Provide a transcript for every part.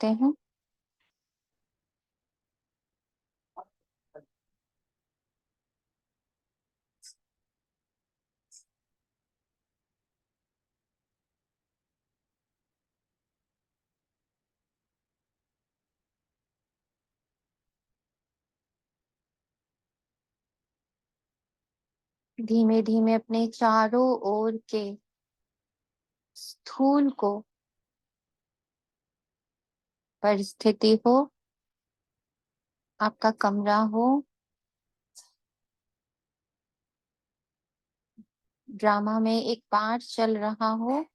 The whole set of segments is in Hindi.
करते हैं। धीमे धीमे अपने चारों ओर के स्थूल को, परिस्थिति हो, आपका कमरा हो, ड्रामा में एक पार्ट चल रहा हो,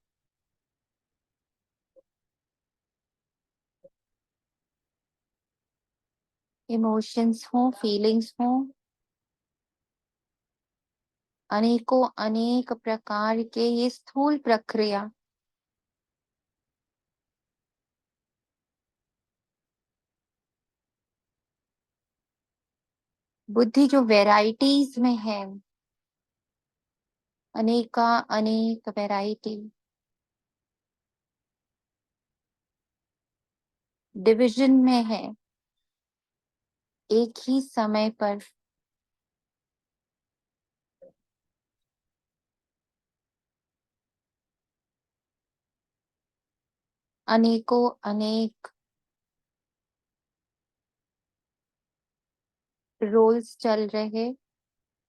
इमोशंस हो, फीलिंग्स हो, अनेकों अनेक प्रकार के ये स्थूल प्रक्रिया बुद्धि जो वैरायटीज में है, अनेका अनेक वैरायटी, डिवीजन में है, एक ही समय पर अनेकों अनेक रोल्स चल रहे,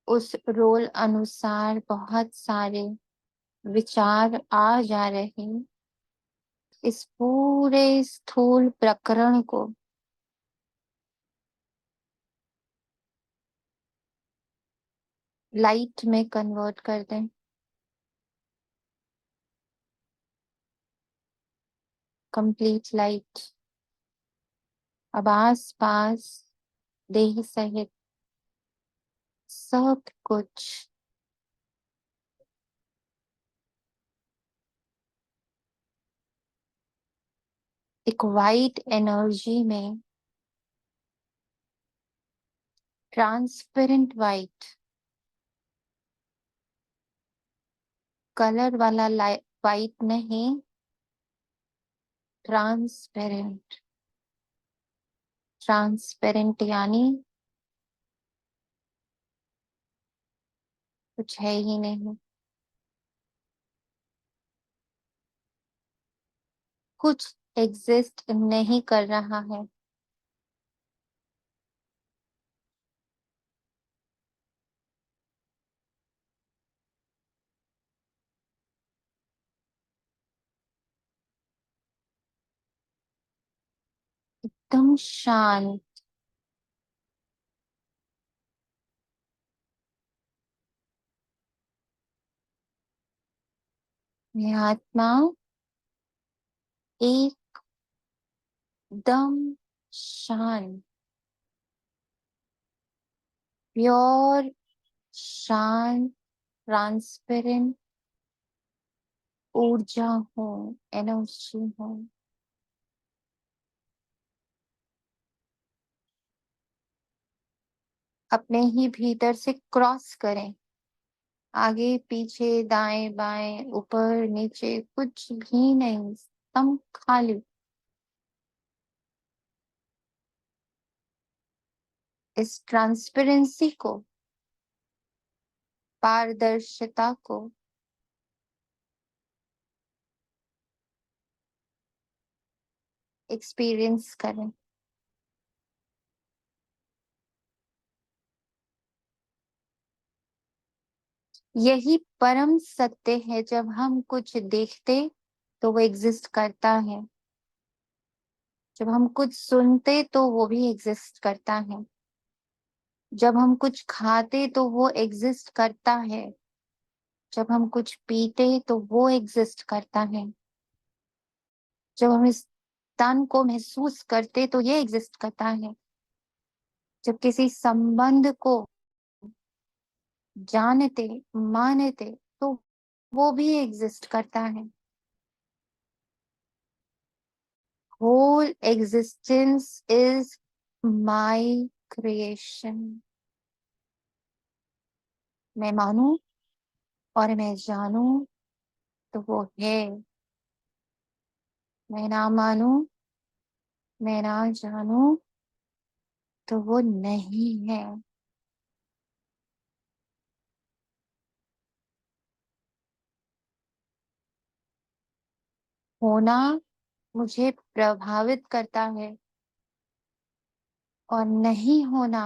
उस रोल अनुसार बहुत सारे विचार आ जा रहे। इस पूरे स्थूल प्रकरण को लाइट में कन्वर्ट कर दें। कंप्लीट लाइट अब आस पास देह सहित सब कुछ एक वाइट एनर्जी में, ट्रांसपेरेंट वाइट, कलर वाला वाइट नहीं, ट्रांसपेरेंट। ट्रांसपेरेंट यानी कुछ है ही नहीं, कुछ एग्जिस्ट नहीं कर रहा है। एकदम शांत। ये आत्मा एकदम शांत, प्योर, शांत, ट्रांसपेरेंट ऊर्जा हो, एनर्जी हो। अपने ही भीतर से क्रॉस करें, आगे पीछे दाएं बाएं ऊपर नीचे कुछ भी नहीं, एकदम खाली। इस ट्रांसपेरेंसी को, पारदर्शिता को एक्सपीरियंस करें। यही परम सत्य है। जब हम कुछ देखते तो वो एग्जिस्ट करता है, जब हम कुछ सुनते तो वो भी एग्जिस्ट करता है, जब हम कुछ खाते तो वो एग्जिस्ट करता है, जब हम कुछ पीते तो वो एग्जिस्ट करता है, जब हम इस तन को महसूस करते तो ये एग्जिस्ट करता है, जब किसी संबंध को जानते मानते तो वो भी एग्जिस्ट करता है। Whole existence is my creation. मैं मानूं और मैं जानूं तो वो है, मैं ना मानूं मैं ना जानूं तो वो नहीं है। होना मुझे प्रभावित करता है और नहीं होना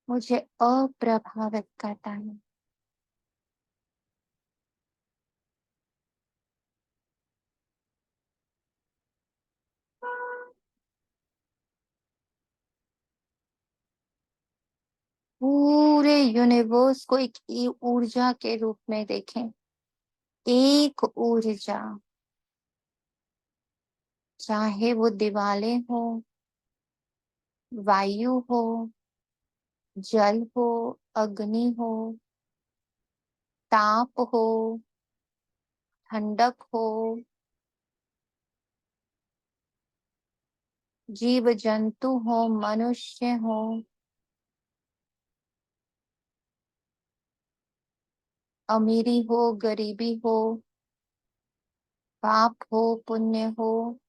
मुझे अप्रभावित करता है। पूरे यूनिवर्स को एक ऊर्जा के रूप में देखें। एक ऊर्जा, चाहे वो दीवारें हो, वायु हो, जल हो, अग्नि हो, ताप हो, ठंडक हो, जीव जंतु हो, मनुष्य हो, अमीरी हो, गरीबी हो, पाप हो, पुण्य हो,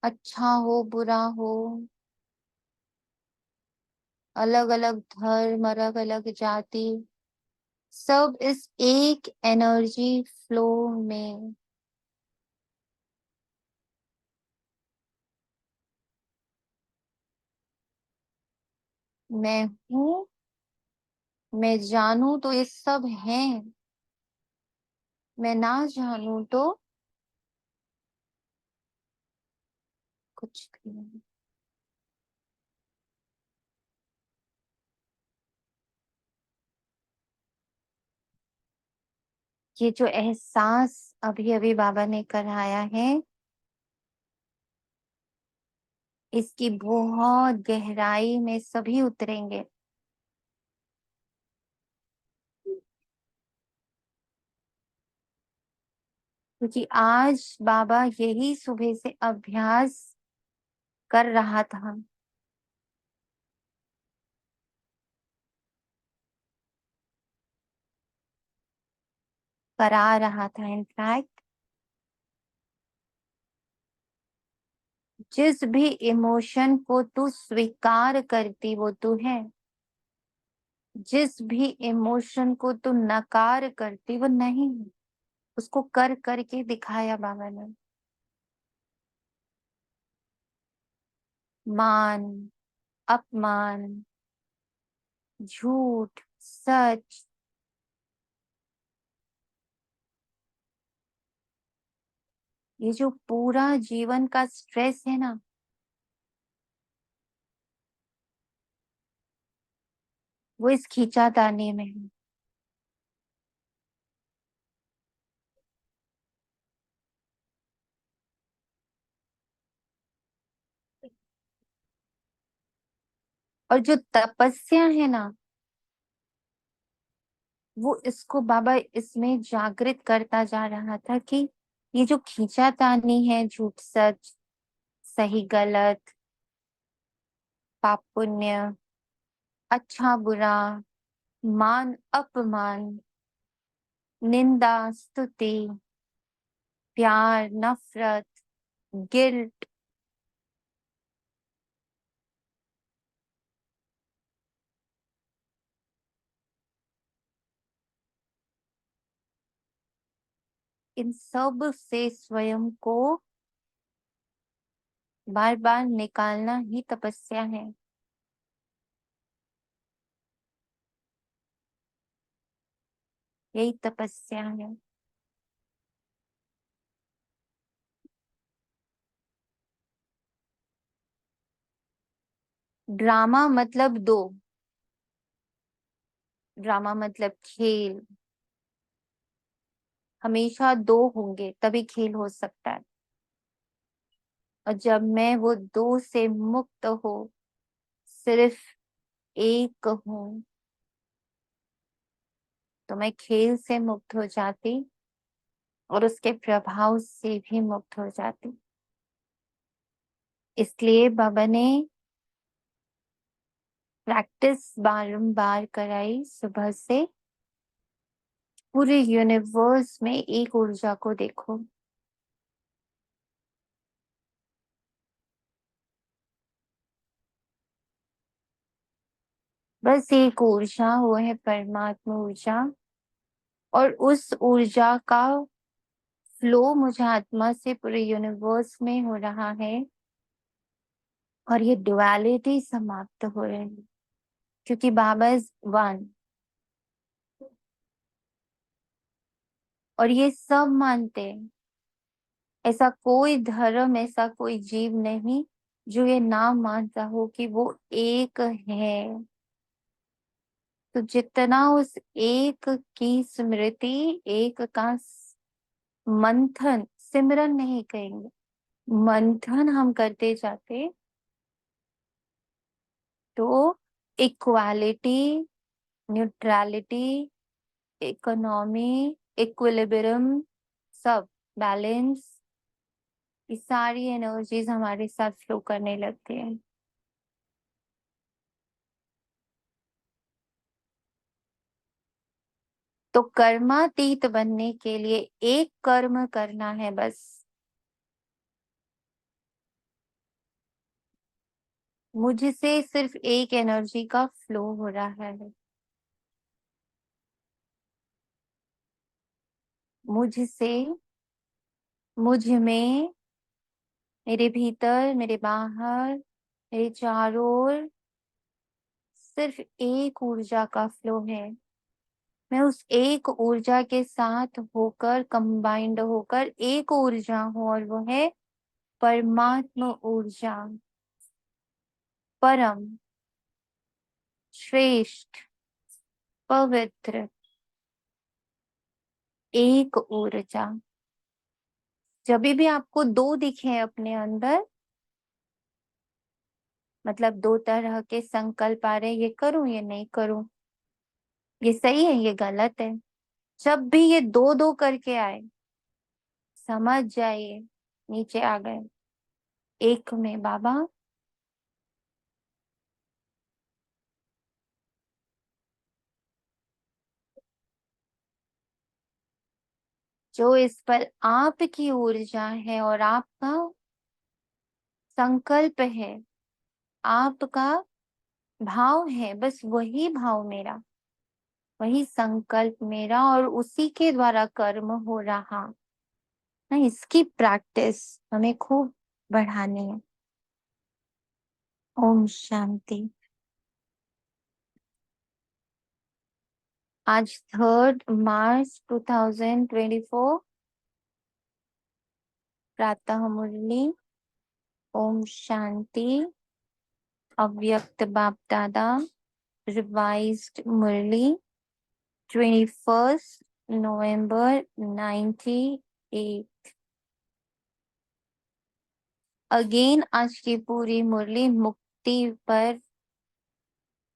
अच्छा हो, बुरा हो, अलग अलग धर्म, अलग अलग जाति, सब इस एक एनर्जी फ्लो में। मैं हूँ, मैं जानू तो ये सब है, मैं ना जानू तो कुछ भी नहीं। ये जो एहसास अभी अभी बाबा ने कराया है, इसकी बहुत गहराई में सभी उतरेंगे। क्योंकि आज बाबा यही सुबह से अभ्यास कर रहा था, करा रहा था इनफैक्ट। जिस भी इमोशन को तू स्वीकार करती वो तू है, जिस भी इमोशन को तू नकार करती वो नहीं है। उसको कर करके दिखाया बाबा ने। मान, अपमान, झूठ, सच, ये जो पूरा जीवन का स्ट्रेस है ना, वो इस खींचातानी में है। और जो तपस्या है ना, वो इसको बाबा इसमें जागृत करता जा रहा था कि ये जो खींचातानी है, झूठ सच, सही गलत, पाप पुण्य, अच्छा बुरा, मान अपमान, निंदा स्तुति, प्यार नफरत, गिल्ट, इन सब से स्वयं को बार बार निकालना ही तपस्या है। यही तपस्या है। ड्रामा मतलब दो, ड्रामा मतलब खेल। हमेशा दो होंगे तभी खेल हो सकता है। और जब मैं वो दो से मुक्त हो, सिर्फ एक हूं, तो मैं खेल से मुक्त हो जाती और उसके प्रभाव से भी मुक्त हो जाती। इसलिए बाबा ने प्रैक्टिस बारंबार कराई सुबह से। पूरे यूनिवर्स में एक ऊर्जा को देखो, बस एक ऊर्जा, वो है परमात्मा ऊर्जा, और उस ऊर्जा का फ्लो मुझे आत्मा से पूरे यूनिवर्स में हो रहा है, और ये ड्युअलिटी समाप्त हो रही है, क्योंकि बाबा इज वन, और ये सब मानते हैं। ऐसा कोई धर्म, ऐसा कोई जीव नहीं जो ये ना मानता हो कि वो एक है। तो जितना उस एक की स्मृति, एक का मंथन, सिमरन नहीं कहेंगे, मंथन हम करते जाते, तो इक्वालिटी, न्यूट्रलिटी, इकोनॉमी, इक्विलिब्रियम, सब बैलेंस, ये सारी एनर्जीज हमारे साथ फ्लो करने लगती है। तो कर्मातीत बनने के लिए एक कर्म करना है बस। मुझसे सिर्फ एक एनर्जी का फ्लो हो रहा है, मुझसे, मुझ में, मेरे भीतर, मेरे बाहर, मेरे चारों ओर सिर्फ एक ऊर्जा का फ्लो है। मैं उस एक ऊर्जा के साथ होकर, कंबाइंड होकर एक ऊर्जा हूँ, और वो है परमात्मा ऊर्जा, परम, श्रेष्ठ, पवित्र, एक ऊर्जा। जब भी आपको दो दिखे अपने अंदर, मतलब दो तरह के संकल्प आ रहे, ये करूं ये नहीं करूं, ये सही है ये गलत है, जब भी ये दो दो करके आए, समझ जाइए नीचे आ गए एक में बाबा। जो इस पर आपकी ऊर्जा है और आपका संकल्प है, आपका भाव है, बस वही भाव मेरा, वही संकल्प मेरा, और उसी के द्वारा कर्म हो रहा ना। इसकी प्रैक्टिस हमें खूब बढ़ानी है। ओम शांति। आज 3 मार्च 2024, प्रातः मुरली। ओम शांति। अव्यक्त बाप दादा, रिवाइज्ड मुरली, 21 नवंबर 98। अगेन आज की पूरी मुरली मुक्ति पर,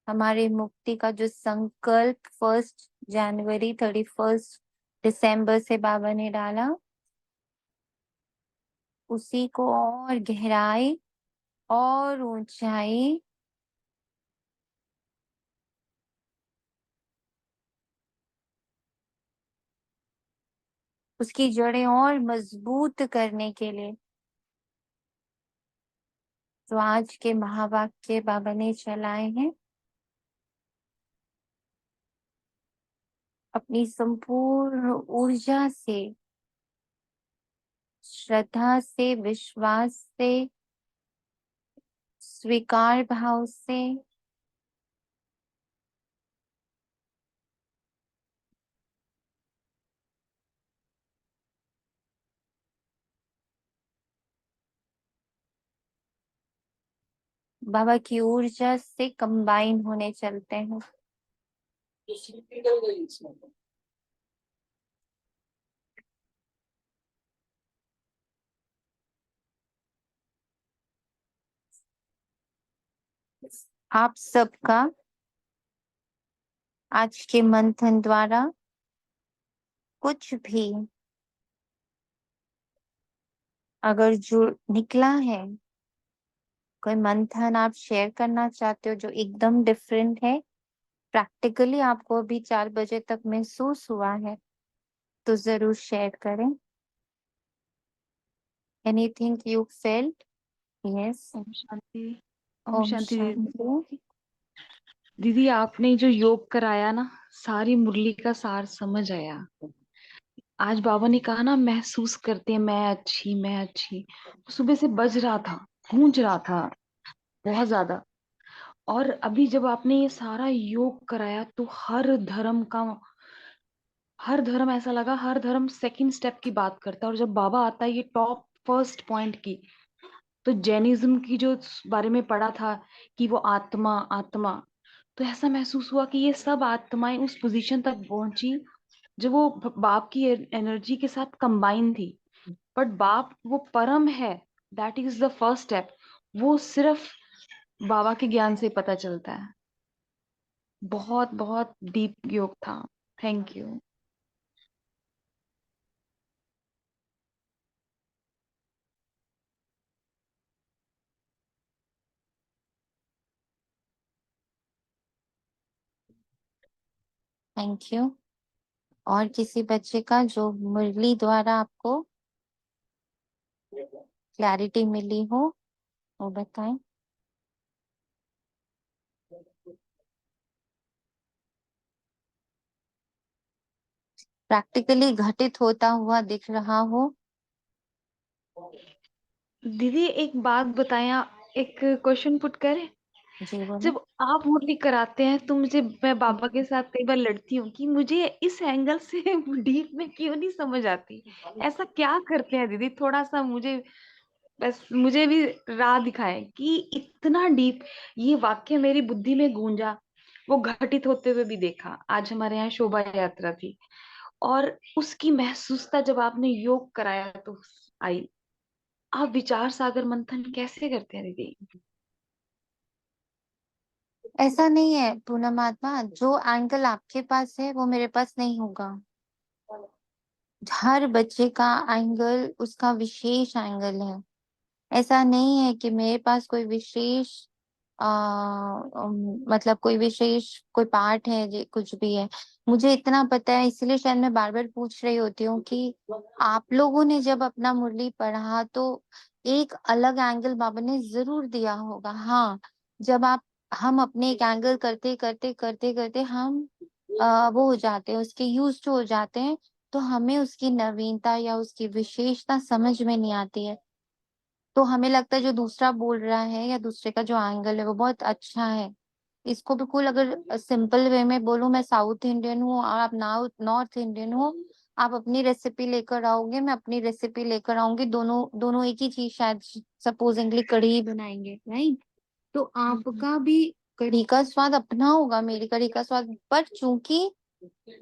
हमारे मुक्ति का जो संकल्प 1 जनवरी 31 दिसंबर से बाबा ने डाला, उसी को और गहराई और ऊंचाई, उसकी जड़ें और मजबूत करने के लिए, तो आज के महावाक्य बाबा ने चलाए हैं। अपनी संपूर्ण ऊर्जा से, श्रद्धा से, विश्वास से, स्वीकार भाव से, बाबा की ऊर्जा से कंबाइन होने चलते हैं। आप सबका आज के मंथन द्वारा कुछ भी अगर जो निकला है, कोई मंथन आप शेयर करना चाहते हो जो एकदम डिफरेंट है, प्रैक्टिकली आपको अभी 4 बजे तक महसूस हुआ है, तो जरूर शेयर करें। Anything you felt? Yes. Om Shanti. Om Om Shanti. शांति। दीदी आपने जो योग कराया ना, सारी मुरली का सार समझ आया। आज बाबा ने कहा ना, महसूस करते हैं मैं अच्छी मैं अच्छी, सुबह से बज रहा था, गूंज रहा था बहुत ज्यादा। और अभी जब आपने ये सारा योग कराया तो हर धर्म ऐसा लगा, हर धर्म सेकंड स्टेप की बात करता है, और जब बाबा आता है ये टॉप फर्स्ट पॉइंट की, तो जैनिज्म की जो बारे में पढ़ा था कि वो आत्मा आत्मा, तो ऐसा महसूस हुआ कि ये सब आत्माएं उस पोजीशन तक पहुंची जब वो बाप की एनर्जी के साथ कंबाइन थी। बट बाप वो परम है, that is the first step. वो सिर्फ बाबा के ज्ञान से पता चलता है। बहुत बहुत डीप योग था। Thank you. Thank you. और किसी बच्चे का जो मुरली द्वारा आपको क्लैरिटी मिली हो वो बताएं। प्रैक्टिकली घटित होता हुआ दिख रहा हो। दीदी एक बात बताया, एक क्वेश्चन पुट करें। जी बोलो। जब आप मुरली कराते हैं तो मुझे, मैं बाबा के साथ कई बार लड़ती हूँ कि मुझे इस एंगल से डीप में क्यों नहीं समझ आती। ऐसा क्या करते हैं दीदी, थोड़ा सा मुझे, बस मुझे भी राह दिखाएं कि इतना डीप। ये वाक्य मेरी बुद्धि में गूंजा, वो घटित होते हुए भी देखा। आज हमारे यहाँ शोभा यात्रा थी, और उसकी महसूसता जब आपने योग कराया तो आई। आप विचार सागर मंथन कैसे करते हैं दीदी? ऐसा नहीं है पूनम आत्मा, जो एंगल आपके पास है वो मेरे पास नहीं होगा। हर बच्चे का एंगल उसका विशेष एंगल है। ऐसा नहीं है कि मेरे पास कोई विशेष मतलब कोई विशेष कोई पार्ट है कुछ भी है। मुझे इतना पता है, इसलिए शायद मैं बार बार पूछ रही होती हूँ कि आप लोगों ने जब अपना मुरली पढ़ा तो एक अलग एंगल बाबा ने जरूर दिया होगा। हाँ, जब आप हम अपने एक एंगल करते करते करते करते हम वो हो जाते हैं, उसके यूज टू हो जाते हैं, तो हमें उसकी नवीनता या उसकी विशेषता समझ में नहीं आती है। तो हमें लगता है जो दूसरा बोल रहा है या दूसरे का जो एंगल है वो बहुत अच्छा है। इसको बिल्कुल अगर सिंपल वे में बोलूं, मैं साउथ इंडियन हूँ और आप नॉर्थ इंडियन हो। आप अपनी रेसिपी लेकर आओगे, मैं अपनी रेसिपी लेकर आऊंगी, दोनों दोनों एक ही चीज शायद सपोजिंगली कढ़ी ही बनाएंगे, राइट? तो हम्म। आपका भी कढ़ी का स्वाद अपना होगा, मेरी कढ़ी का स्वाद, पर चूंकि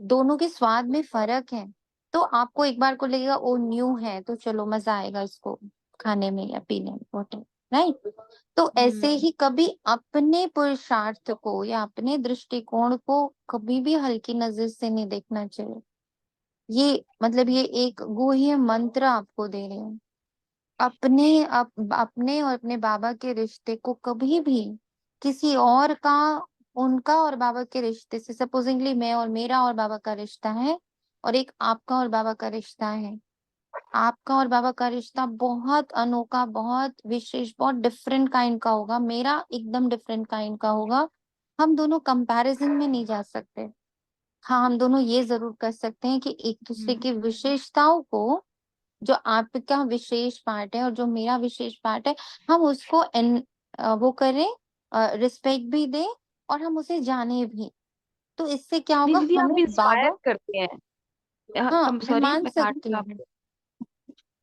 दोनों के स्वाद में फर्क है, तो आपको एक बार को लगेगा ओ न्यू है तो चलो मजा आएगा इसको खाने में या पीने में, वोट, राइट? तो ऐसे हम्म। ही कभी अपने पुरुषार्थ को या अपने दृष्टिकोण को कभी भी हल्की नजर से नहीं देखना चाहिए। ये मतलब ये एक गुह्य मंत्र आपको दे रहे हैं। अपने और अपने बाबा के रिश्ते को कभी भी किसी और का, उनका और बाबा के रिश्ते से, सपोजिंगली मैं और मेरा और बाबा का रिश्ता है और एक आपका और बाबा का रिश्ता है। आपका और बाबा का रिश्ता बहुत अनोखा, बहुत विशेष, बहुत डिफरेंट काइंड का होगा, मेरा एकदम डिफरेंट काइंड का होगा। हम दोनों कंपैरिजन में नहीं जा सकते। हाँ, हम दोनों ये जरूर कर सकते हैं कि एक दूसरे हम्म। की विशेषताओं को, जो आपका विशेष पार्ट है और जो मेरा विशेष पार्ट है, हम उसको वो करें, रिस्पेक्ट भी दें और हम उसे जाने भी। तो इससे क्या नहीं होगा, दीदी, हमें आप इंस्पायर बाबा, करते हाँ हैं। मैं सॉरी, मान मैं काट सकती रहा हूँ, आपको।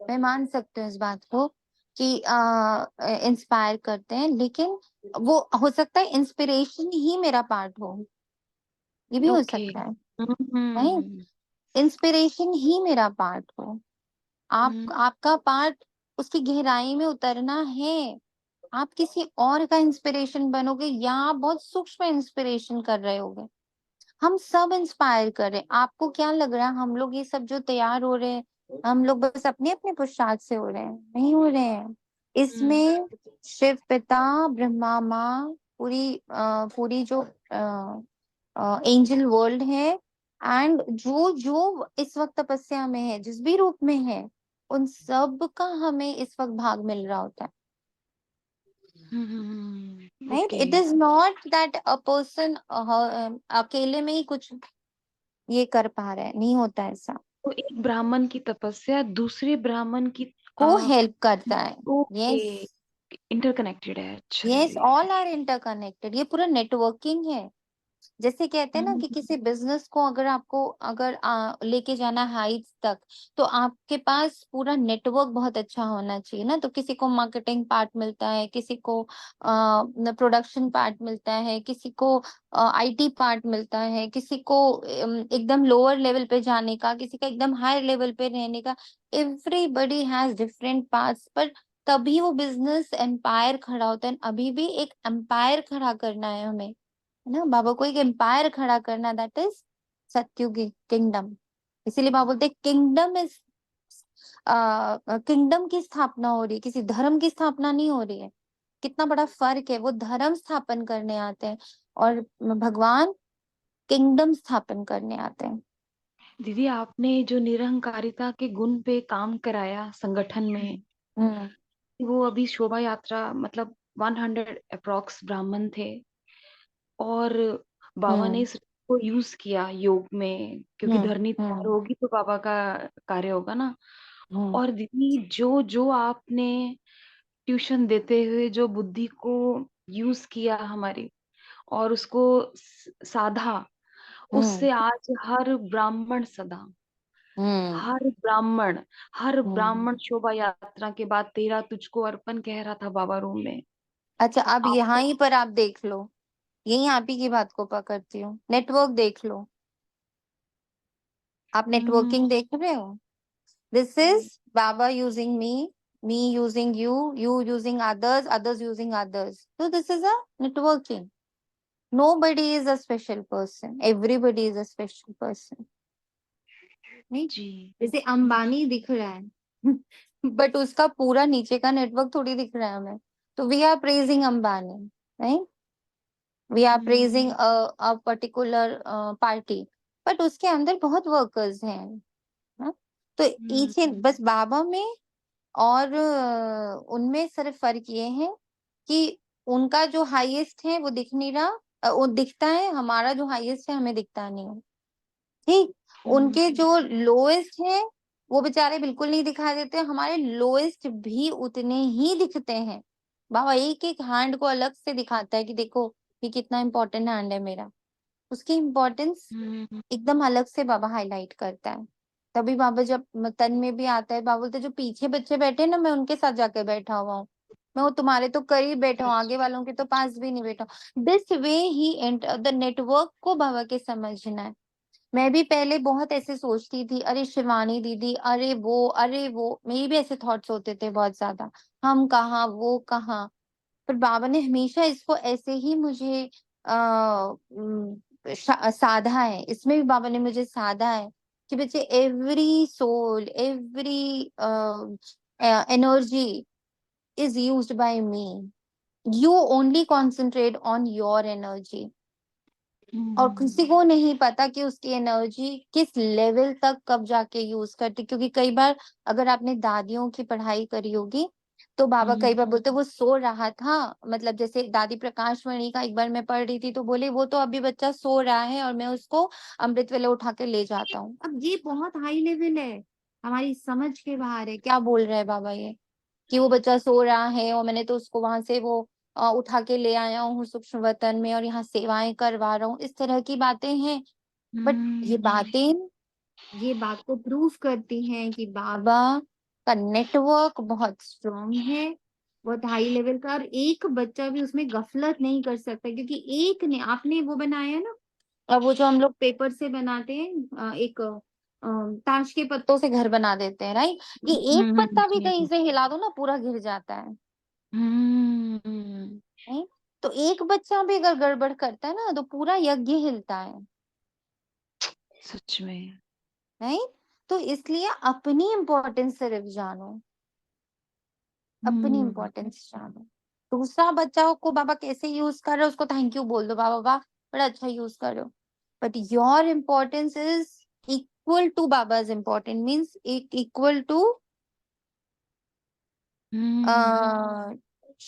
मैं मान सकती हूँ इस बात को कि इंस्पायर करते हैं, लेकिन वो हो सकता है इंस्पिरेशन ही मेरा पार्ट हो, ये भी हो ओके। सकता है। नहीं, हम्म। इंस्पिरेशन ही मेरा पार्ट हो। हम्म। आपका पार्ट उसकी गहराई में उतरना है। आप किसी और का इंस्पिरेशन बनोगे या आप बहुत सूक्ष्म इंस्पिरेशन कर रहे होगे। हम सब इंस्पायर कर रहे हैं। आपको क्या लग रहा है हम लोग ये सब जो तैयार हो रहे हैं, हम लोग बस अपने अपने पुरुषार्थ से हो रहे हैं? नहीं हो रहे हैं। हम्म। इसमें शिव पिता, ब्रह्मा माँ, पूरी जो एंजल वर्ल्ड है, एंड जो जो इस वक्त तपस्या में है, जिस भी रूप में है, उन सब का हमें इस वक्त भाग मिल रहा होता है। Hmm. Right? Okay. It is not that a person अकेले में ही कुछ ये कर पा रहा है, नहीं होता ऐसा। तो एक ब्राह्मण की तपस्या दूसरे ब्राह्मण की को हेल्प करता है। ओके, यस, इंटरकनेक्टेड है। अच्छा यस, जी। All are interconnected. ये पूरा नेटवर्किंग है। जैसे कहते हैं ना हम्म, कि किसी बिजनेस को अगर आपको अगर लेके जाना हाइट्स तक, तो आपके पास पूरा नेटवर्क बहुत अच्छा होना चाहिए ना। तो किसी को मार्केटिंग पार्ट मिलता है, किसी को प्रोडक्शन पार्ट मिलता है, किसी को आईटी पार्ट मिलता है, किसी को एकदम लोअर लेवल पे जाने का, किसी का एकदम हायर लेवल पे रहने का। एवरीबडी हैज डिफरेंट पार्ट्स, पर तभी वो बिजनेस एम्पायर खड़ा होता है। अभी भी एक एम्पायर खड़ा करना है हमें, है ना। बाबा को एक एम्पायर खड़ा करना, दैट इज सत्युग किंगडम। इसीलिए बाबा बोलते किंगडम इज, किंगडम की स्थापना हो रही है, किसी धर्म की स्थापना नहीं हो रही है। कितना बड़ा फर्क है। वो धर्म स्थापन करने आते हैं और भगवान किंगडम स्थापन करने आते हैं। दीदी आपने जो निरहंकारिता के गुण पे काम कराया संगठन में, हम्म। वो अभी शोभा यात्रा मतलब 100 अप्रॉक्स ब्राह्मण थे, और बाबा ने हम्म। इसको यूज किया योग में, क्योंकि हम्म। धरनी तैयार हम्म। होगी तो बाबा का कार्य होगा ना। हम्म। और दीदी जो जो आपने ट्यूशन देते हुए जो बुद्धि को यूज किया हमारी, और उसको साधा, हम्म। उससे आज हर ब्राह्मण सदा, हम्म। हर ब्राह्मण, हर हम्म। ब्राह्मण शोभा यात्रा के बाद तेरा तुझको अर्पण कह रहा था बाबा रूम में। अच्छा, अब आप यहाँ ही पर आप देख लो, यही आप ही की बात को पकड़ती हूँ। नेटवर्क देख लो, आप हम्म, नेटवर्किंग देख रहे हो। This is Baba using me using you, you using others, others using others. So this is a networking. Nobody is a special person. Everybody is a special person. नहीं? जी। जैसे अंबानी दिख रहा है बट उसका पूरा नीचे का नेटवर्क थोड़ी दिख रहा है हमें। तो we are praising Ambani, right? We are hmm, praising a particular party, but उसके अंदर बहुत वर्कर्स हैं, हाँ? तो ईच हम्म, बस बाबा में और उनमें सिर्फ फर्क ये है कि उनका जो हाईएस्ट है वो दिख नहीं रहा, वो दिखता है, हमारा जो हाईएस्ट है हमें दिखता नहीं है। ठीक। हम्म, उनके जो लोएस्ट है वो बेचारे बिल्कुल नहीं दिखाई देते, हमारे लोएस्ट भी उतने ही दिखते हैं। बाबा एक एक हैंड को अलग से दिखाता है कि देखो ये कितना इंपॉर्टेंट हैंड है मेरा। उसकी इम्पोर्टेंस हम्म, एकदम अलग से बाबा हाईलाइट करता है। तभी बाबा जब तन में भी आता है, बाबा बोलते जो पीछे बच्चे बैठे हैं ना, मैं उनके साथ जाके बैठा हुआ हूँ। मैं वो तुम्हारे तो करीब बैठा हूँ, आगे वालों के तो पास भी नहीं बैठा हूँ। This way he enter the network को बाबा के समझना है। मैं भी पहले बहुत ऐसे सोचती थी, अरे शिवानी दीदी, अरे वो मेरे भी ऐसे थॉट्स होते थे बहुत ज्यादा। हम कहाँ, वो कहाँ। पर बाबा ने हमेशा इसको ऐसे ही मुझे साधा है। इसमें भी बाबा ने मुझे साधा है कि बच्चे every soul, every energy is used by me. You only concentrate on your energy. और किसी हम्म, को नहीं पता कि उसकी एनर्जी किस लेवल तक कब जाके यूज करती। क्योंकि कई बार अगर आपने दादियों की पढ़ाई करी होगी तो बाबा कई बार बोलते वो सो रहा था। मतलब जैसे दादी प्रकाश मणि का एक बार मैं पढ़ रही थी तो बोले वो तो अभी बच्चा सो रहा है और मैं उसको अमृत वेले उठा के ले जाता हूँ। अब ये बहुत हाई लेवल है, हमारी समझ के बाहर है। क्या बोल रहे हैं बाबा ये, कि वो बच्चा सो रहा है और मैंने तो उसको वहां से वो उठा के ले आया हूँ सूक्ष्म वतन में और यहाँ सेवाएं करवा रहा हूँ, इस तरह की बातें हैं। बट ये बात को प्रूव करती हैं कि बाबा का नेटवर्क बहुत स्ट्रांग है, बहुत हाई लेवल का। और एक बच्चा भी उसमें गफलत नहीं कर सकता, क्योंकि एक ने आपने वो बनाया है ना, और वो जो हम लोग पेपर से बनाते हैं एक ताश के पत्तों से घर बना देते हैं, राइट? ये एक पत्ता भी कहीं से हिला दो ना पूरा गिर जाता है, हम्म, नहीं? तो एक बच्चा भी अगर गड़बड़ करता है ना तो पूरा यज्ञ हिलता है, सच में। नहीं? तो इसलिए अपनी इम्पोर्टेंस सिर्फ जानो, अपनी हम्म, इम्पोर्टेंस जानो। दूसरा बच्चा को बाबा कैसे यूज कर रहे हो उसको थैंक यू बोल दो, बाबा वाह बड़ा अच्छा यूज कर रहे हो। But your importance is equal to Baba's important, means equal to hmm,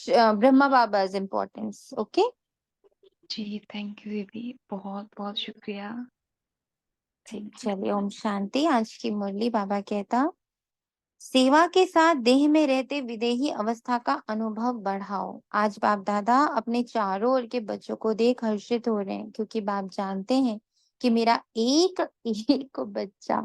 Brahma बाबा's importance. Okay. जी, थैंक यू दीदी, बहुत बहुत शुक्रिया। ठीक, थैंक यू। चलिए, ओम शांति। आज की मुरली बाबा कहता, सेवा के साथ देह में रहते विदेही अवस्था का अनुभव बढ़ाओ। आज बाप दादा अपने चारों ओर के बच्चों को देख हर्षित हो रहे हैं, क्योंकि बाप जानते हैं कि मेरा एक एक बच्चा,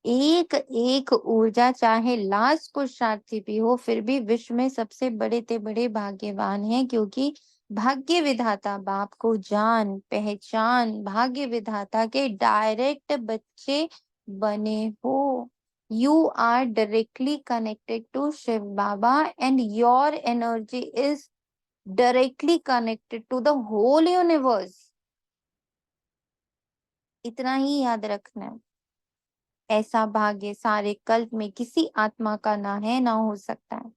एक एक ऊर्जा, चाहे लास्ट पुरुषार्थी भी हो, फिर भी विश्व में सबसे बड़े ते बड़े भाग्यवान है, क्योंकि भाग्य विधाता बाप को जान पहचान भाग्य विधाता के डायरेक्ट बच्चे बने हो। You are directly connected to Shiv Baba and your energy is directly connected to the whole universe. इतना ही याद रखना है। ऐसा भाग्य सारे कल्प में किसी आत्मा का ना है, ना हो सकता है।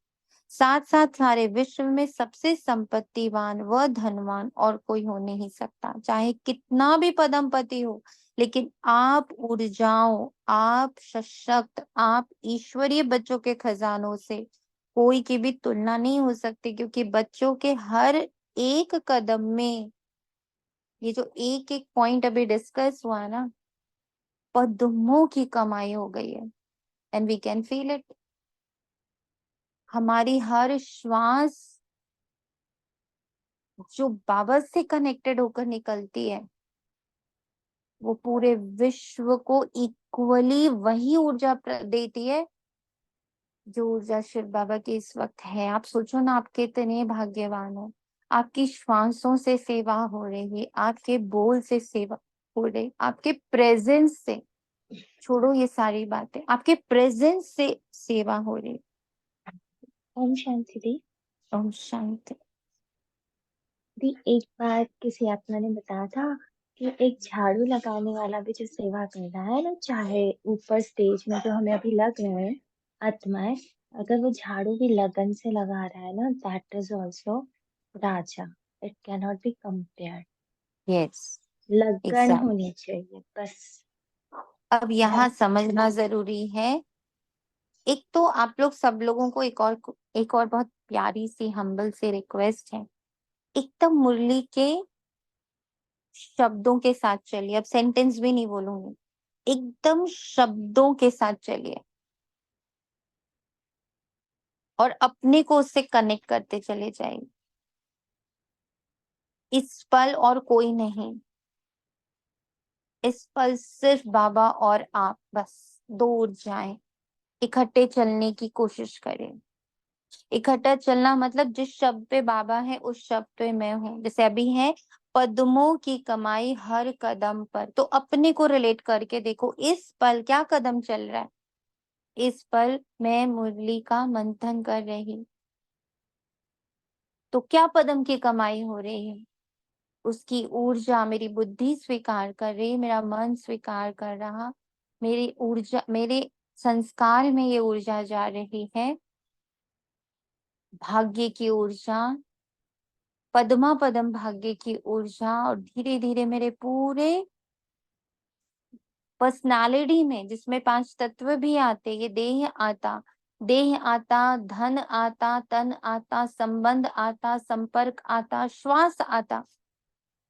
साथ साथ सारे विश्व में सबसे संपत्तिवान व धनवान और कोई हो नहीं सकता, चाहे कितना भी पदमपति हो। लेकिन आप ऊर्जाओं, आप सशक्त, आप ईश्वरीय बच्चों के खजानों से कोई की भी तुलना नहीं हो सकती, क्योंकि बच्चों के हर एक कदम में ये जो एक एक पॉइंट अभी डिस्कस हुआ ना, पद्मों की कमाई हो गई है। And we can feel it. हमारी हर श्वास जो बाबा से कनेक्टेड होकर निकलती है, वो पूरे विश्व को इक्वली वही ऊर्जा देती है जो ऊर्जा शिव बाबा की इस वक्त है। आप सोचो ना, आप कितने भाग्यवान हो। आपकी श्वासों से सेवा हो रही है, आपके बोल से सेवा हो रही, आपके प्रेजेंस से, छोड़ो ये सारी बातें, आपके प्रेजेंस से सेवा हो रही। ओम शांति दी। ओम शांति। दी, एक बार किसी आत्मा ने बताया था कि एक झाड़ू लगाने वाला भी जो सेवा कर रहा है ना, चाहे ऊपर स्टेज में जो हमें अभी लग रहे हैं आत्माएं, अगर वो झाड़ू भी लगन से लगा रहा है ना, that is also Raja. It can not be compared. Yes, लगन एग्जैक्ट। होनी चाहिए बस। अब यहाँ समझना जरूरी है। एक तो आप लोग सब लोगों को एक और बहुत प्यारी सी हम्बल सी रिक्वेस्ट है। एकदम मुरली के शब्दों के साथ चलिए। अब सेंटेंस भी नहीं बोलूंगी, एकदम शब्दों के साथ चलिए और अपने को उससे कनेक्ट करते चले जाइए। इस पल और कोई नहीं, इस पल सिर्फ बाबा और आप, बस दो ऊर्जाएं इकट्ठे चलने की कोशिश करें। इकट्ठा चलना मतलब जिस शब्द पे बाबा है उस शब्द पे मैं हूँ। जैसे अभी है पद्मों की कमाई हर कदम पर, तो अपने को रिलेट करके देखो, इस पल क्या कदम चल रहा है। इस पल मैं मुरली का मंथन कर रही, तो क्या पदम की कमाई हो रही है। उसकी ऊर्जा मेरी बुद्धि स्वीकार कर रही, मेरा मन स्वीकार कर रहा, मेरी ऊर्जा, मेरे संस्कार में ये ऊर्जा जा रही है, भाग्य की ऊर्जा, पद्मा पदम भाग्य की ऊर्जा। और धीरे धीरे मेरे पूरे पर्सनालिटी में, जिसमें पांच तत्व भी आते, ये देह आता, देह आता, धन आता, तन आता, संबंध आता, संपर्क आता, श्वास आता,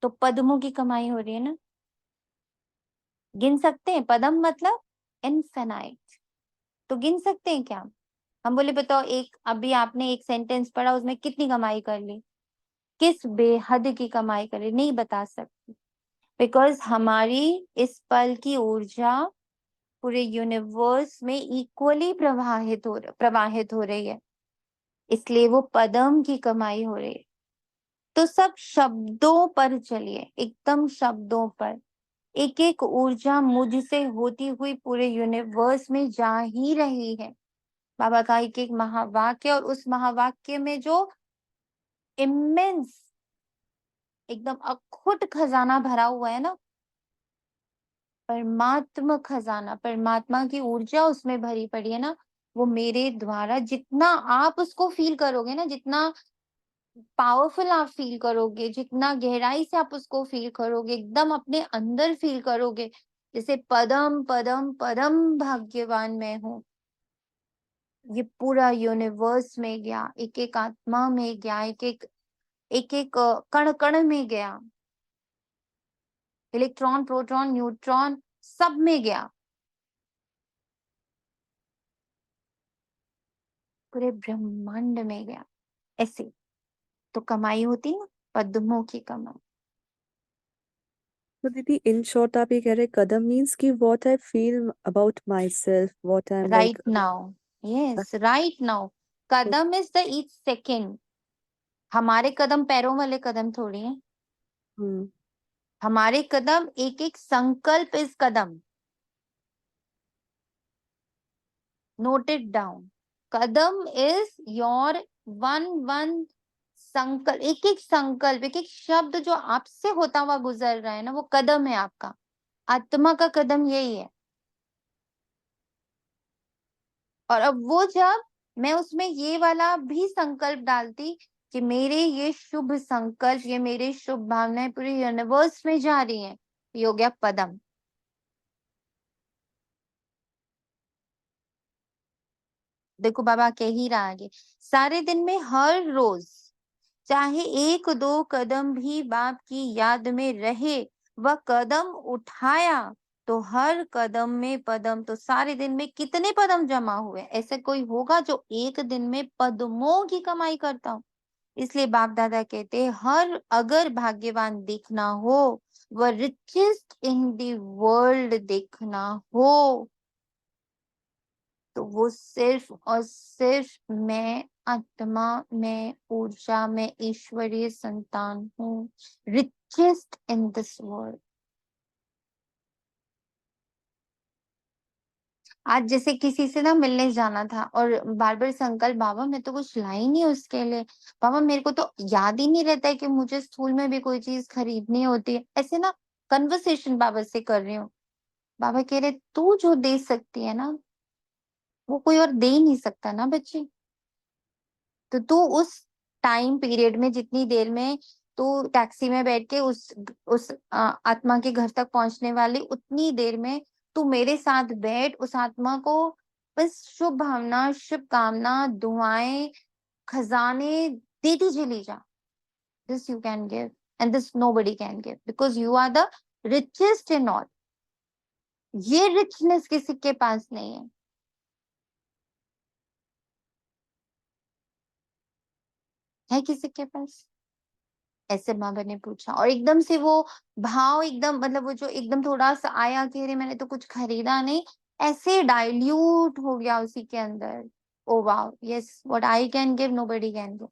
तो पद्मों की कमाई हो रही है ना। गिन सकते हैं? पदम मतलब इनफिनाइट, तो गिन सकते हैं क्या? हम बोले बताओ, एक अभी आपने एक सेंटेंस पढ़ा, उसमें कितनी कमाई कर ली, किस बेहद की कमाई कर ली, नहीं बता सकते। बिकॉज हमारी इस पल की ऊर्जा पूरे यूनिवर्स में इक्वली प्रवाहित हो रही है, इसलिए वो पदम की कमाई हो रही है। तो सब शब्दों पर चलिए, एकदम शब्दों पर। एक एक ऊर्जा मुझसे होती हुई पूरे यूनिवर्स में जा ही रही है। बाबा का एक एक महावाक्य, और उस महावाक्य में जो इमेंस, एकदम अखुट खजाना भरा हुआ है ना, परमात्मा खजाना, परमात्मा की ऊर्जा उसमें भरी पड़ी है ना, वो मेरे द्वारा जितना आप उसको फील करोगे ना, जितना पावरफुल आप फील करोगे, जितना गहराई से आप उसको फील करोगे, एकदम अपने अंदर फील करोगे, जैसे पदम पदम पदम भाग्यवान मैं हूँ, ये पूरा यूनिवर्स में गया, एक एक आत्मा में गया, एक एक कण कण में गया, इलेक्ट्रॉन, प्रोटॉन, न्यूट्रॉन सब में गया, पूरे ब्रह्मांड में गया। ऐसे तो कमाई होती है, पद्मों की कमाई। तो दीदी इन शॉर्ट आप ये कह रहे कदम मीन्स कि what I feel about my self, what I am right like. Now, yes, right now. Kadam is the each second. हमारे कदम पैरों वाले कदम थोड़ी हैं, हमारे कदम एक एक संकल्प इस कदम। Note it down. कदम इज योर वन संकल्प, एक एक संकल्प, एक एक शब्द जो आपसे होता हुआ गुजर रहा है ना, वो कदम है आपका। आत्मा का कदम यही है। और अब वो जब मैं उसमें ये वाला भी संकल्प डालती कि मेरे ये शुभ संकल्प, ये मेरे शुभ भावनाएं पूरे यूनिवर्स में जा रही हैं, ये हो गया पदम। देखो बाबा कह ही रहा आगे, सारे दिन में हर रोज चाहे एक दो कदम भी बाप की याद में रहे, वह कदम उठाया तो हर कदम में पदम। तो सारे दिन में कितने पदम जमा हुए? ऐसे कोई होगा जो एक दिन में पद्मों की कमाई करता हो? इसलिए बाप दादा कहते हैं हर अगर भाग्यवान देखना हो, वह रिचेस्ट इन द वर्ल्ड देखना हो, तो वो सिर्फ और सिर्फ मैं आत्मा में, ऊर्जा में, ईश्वरीय संतान हूँ, रिचेस्ट इन दिस वर्ल्ड। आज जैसे किसी से ना मिलने जाना था और बार बार संकल्प, बाबा मैं तो कुछ लाई नहीं उसके लिए, बाबा मेरे को तो याद ही नहीं रहता है कि मुझे स्कूल में भी कोई चीज खरीदनी होती है। ऐसे ना कन्वर्सेशन बाबा से कर रही हूँ। बाबा कह रहे तू जो दे सकती है ना, वो कोई और दे ही नहीं सकता ना बच्ची। तो तू उस टाइम पीरियड में, जितनी देर में तू टैक्सी में बैठ के उस आत्मा के घर तक पहुंचने वाली, उतनी देर में तू मेरे साथ बैठ, उस आत्मा को बस शुभ भावना, शुभकामना, दुआएं, खजाने देती चली जा। This you can give and this nobody can give, because you are the richest in all. ये रिचनेस किसी के पास नहीं है किसी के पास? ऐसे बाबा ने पूछा। और एकदम से वो भाव, एकदम मतलब वो जो एकदम थोड़ा सा आया कि अरे मैंने तो कुछ खरीदा नहीं, ऐसे डाइल्यूट हो गया उसी के अंदर। Oh wow, yes, what I can give nobody can give.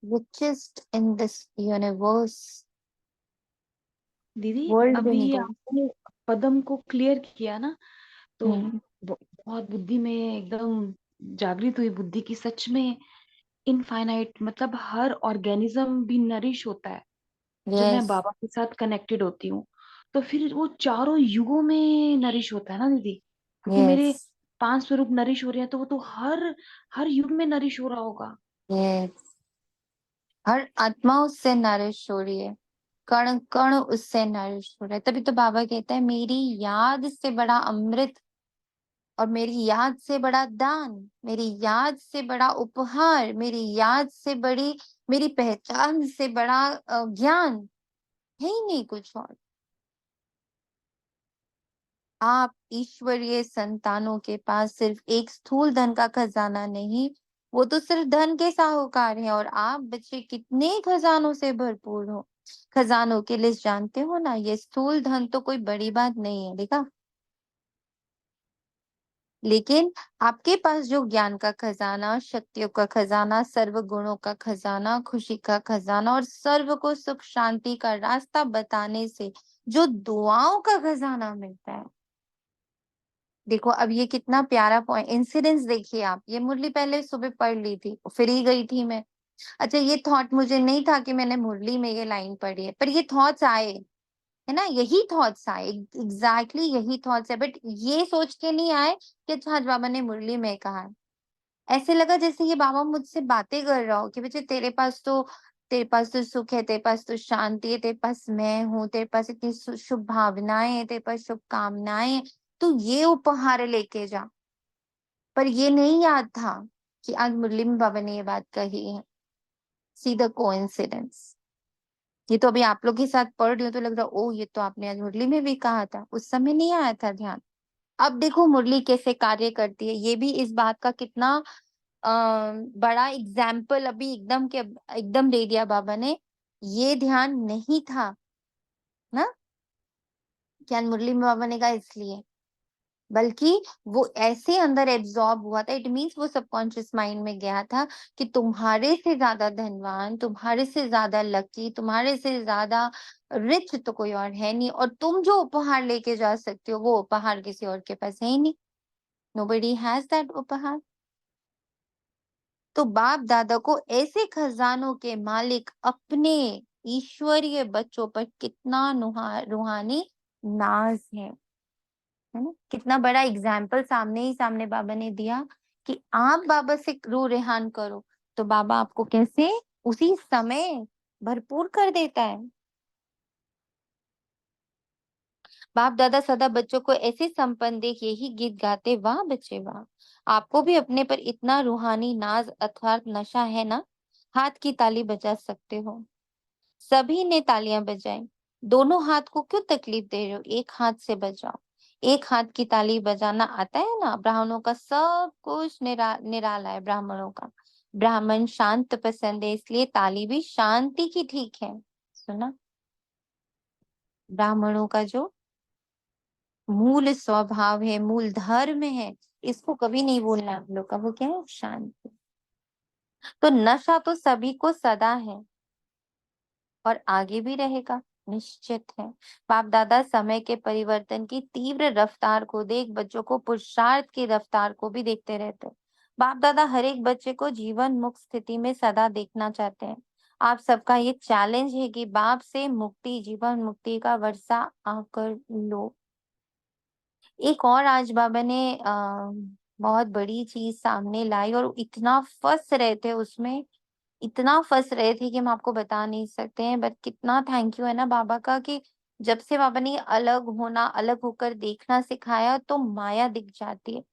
Richest in this universe, दीदी वर्ल्ड भी अभी नहीं ये बोल। आपने पदम को क्लियर किया ना, तो हम्म, बहुत बुद्धि में एकदम जागृत हुई बुद्धि की। सच में इनफाइनाइट, मतलब हर ऑर्गेनिज्म भी नरिश होता है जब मैं यस, बाबा के साथ कनेक्टेड होती हूँ। तो फिर वो चारों युगों में नरिश होता है ना दीदी, क्योंकि यस, मेरे 5 स्वरूप नरिश हो रहे हैं, तो वो तो हर हर युग में नरिश हो रहा होगा। यस। हर आत्मा उससे नरिश हो रही है, कण कण उससे नरिश हो रहा है। तभी तो बाबा कहता है मेरी याद से बड़ा अमृत, और मेरी याद से बड़ा दान, मेरी याद से बड़ा उपहार, मेरी याद से बड़ी, मेरी पहचान से बड़ा ज्ञान है ही नहीं कुछ और। आप ईश्वरीय संतानों के पास सिर्फ एक स्थूल धन का खजाना नहीं, वो तो सिर्फ धन के साहूकार हैं, और आप बच्चे कितने खजानों से भरपूर हो। खजानों की लिस्ट जानते हो ना, ये स्थूल धन तो कोई बड़ी बात नहीं है, देखा। लेकिन आपके पास जो ज्ञान का खजाना, शक्तियों का खजाना, सर्व गुणों का खजाना, खुशी का खजाना, और सर्व को सुख शांति का रास्ता बताने से जो दुआओं का खजाना मिलता है। देखो अब ये कितना प्यारा पॉइंट, इंसिडेंस देखिए आप। ये मुरली पहले सुबह पढ़ ली थी, फिर ही गई थी मैं। अच्छा, ये थॉट मुझे नहीं था कि मैंने मुरली में ये लाइन पढ़ी है, पर ये थॉट्स आए, है ना, यही थॉट्स आए, एग्जैक्टली यही थॉट्स है। बट ये सोच के नहीं आए कि अच्छा आज बाबा ने मुरली में कहा है। ऐसे लगा जैसे ये बाबा मुझसे बातें कर रहा हो कि बच्चे तेरे पास तो तेरे पास तो सुख है, तेरे पास तो शांति है, तेरे पास मैं हूँ, तेरे पास इतनी शुभ भावनाएं हैं, तेरे पास शुभकामनाएं हैं, तू ये उपहार लेके जा। पर ये नहीं याद था कि आज मुरली में बाबा ने ये बात कही है। See the coincidence. ये तो अभी आप लोग के साथ पढ़ रही हूँ तो लग रहा ओ ये तो आपने आज मुरली में भी कहा था, उस समय नहीं आया था ध्यान। अब देखो मुरली कैसे कार्य करती है, ये भी इस बात का कितना बड़ा एग्जाम्पल अभी एकदम दे दिया बाबा ने। ये ध्यान नहीं था ना क्या मुरली में बाबा ने कहा इसलिए, बल्कि वो ऐसे अंदर एब्जॉर्ब हुआ था। इट मीन्स वो सबकॉन्शियस माइंड में गया था कि तुम्हारे से ज्यादा धनवान, तुम्हारे से ज्यादा लकी, तुम्हारे से ज्यादा रिच तो कोई और है नहीं, और तुम जो उपहार लेके जा सकते हो वो उपहार किसी और के पास है ही नहीं। नोबडी हैज दैट उपहार। तो बाप दादा को ऐसे खजानों के मालिक अपने ईश्वरीय बच्चों पर कितना रूहानी नाज है ना। कितना बड़ा एग्जाम्पल सामने ही सामने बाबा ने दिया कि आप बाबा से रूह रेहान करो तो बाबा आपको कैसे उसी समय भरपूर कर देता है। बाप दादा सदा बच्चों को ऐसे संपन्न देख यही गीत गाते, वाह बच्चे वाह, आपको भी अपने पर इतना रूहानी नाज अर्थात नशा है ना, हाथ की ताली बजा सकते हो। सभी ने तालियां बजाई। दोनों हाथ को क्यों तकलीफ दे रहे हो, एक हाथ से बजाओ। एक हाथ की ताली बजाना आता है ना। ब्राह्मणों का सब कुछ निराला है। ब्राह्मणों का, ब्राह्मण शांत पसंद है, इसलिए ताली भी शांति की ठीक है। सुना, ब्राह्मणों का जो मूल स्वभाव है, मूल धर्म है, इसको कभी नहीं भूलना हम लोग का। वो क्या है, शांति। तो नशा तो सभी को सदा है और आगे भी रहेगा, निश्चित है। बाप दादा समय के परिवर्तन की तीव्र रफ्तार को देख बच्चों को पुरुषार्थ की रफ्तार को भी देखते रहते। बाप दादा हर एक बच्चे को जीवन मुक्त स्थिति में सदा देखना चाहते हैं। आप सबका ये चैलेंज है कि बाप से मुक्ति, जीवन मुक्ति का वर्षा आकर लो। एक और आज बाबा ने बहुत बड़ी चीज सामने लाई और इतना फंस रहे थे उसमें, इतना फंस रहे थे कि हम आपको बता नहीं सकते हैं। बट कितना थैंक यू है ना बाबा का कि जब से बाबा ने अलग होना, अलग होकर देखना सिखाया तो माया दिख जाती है।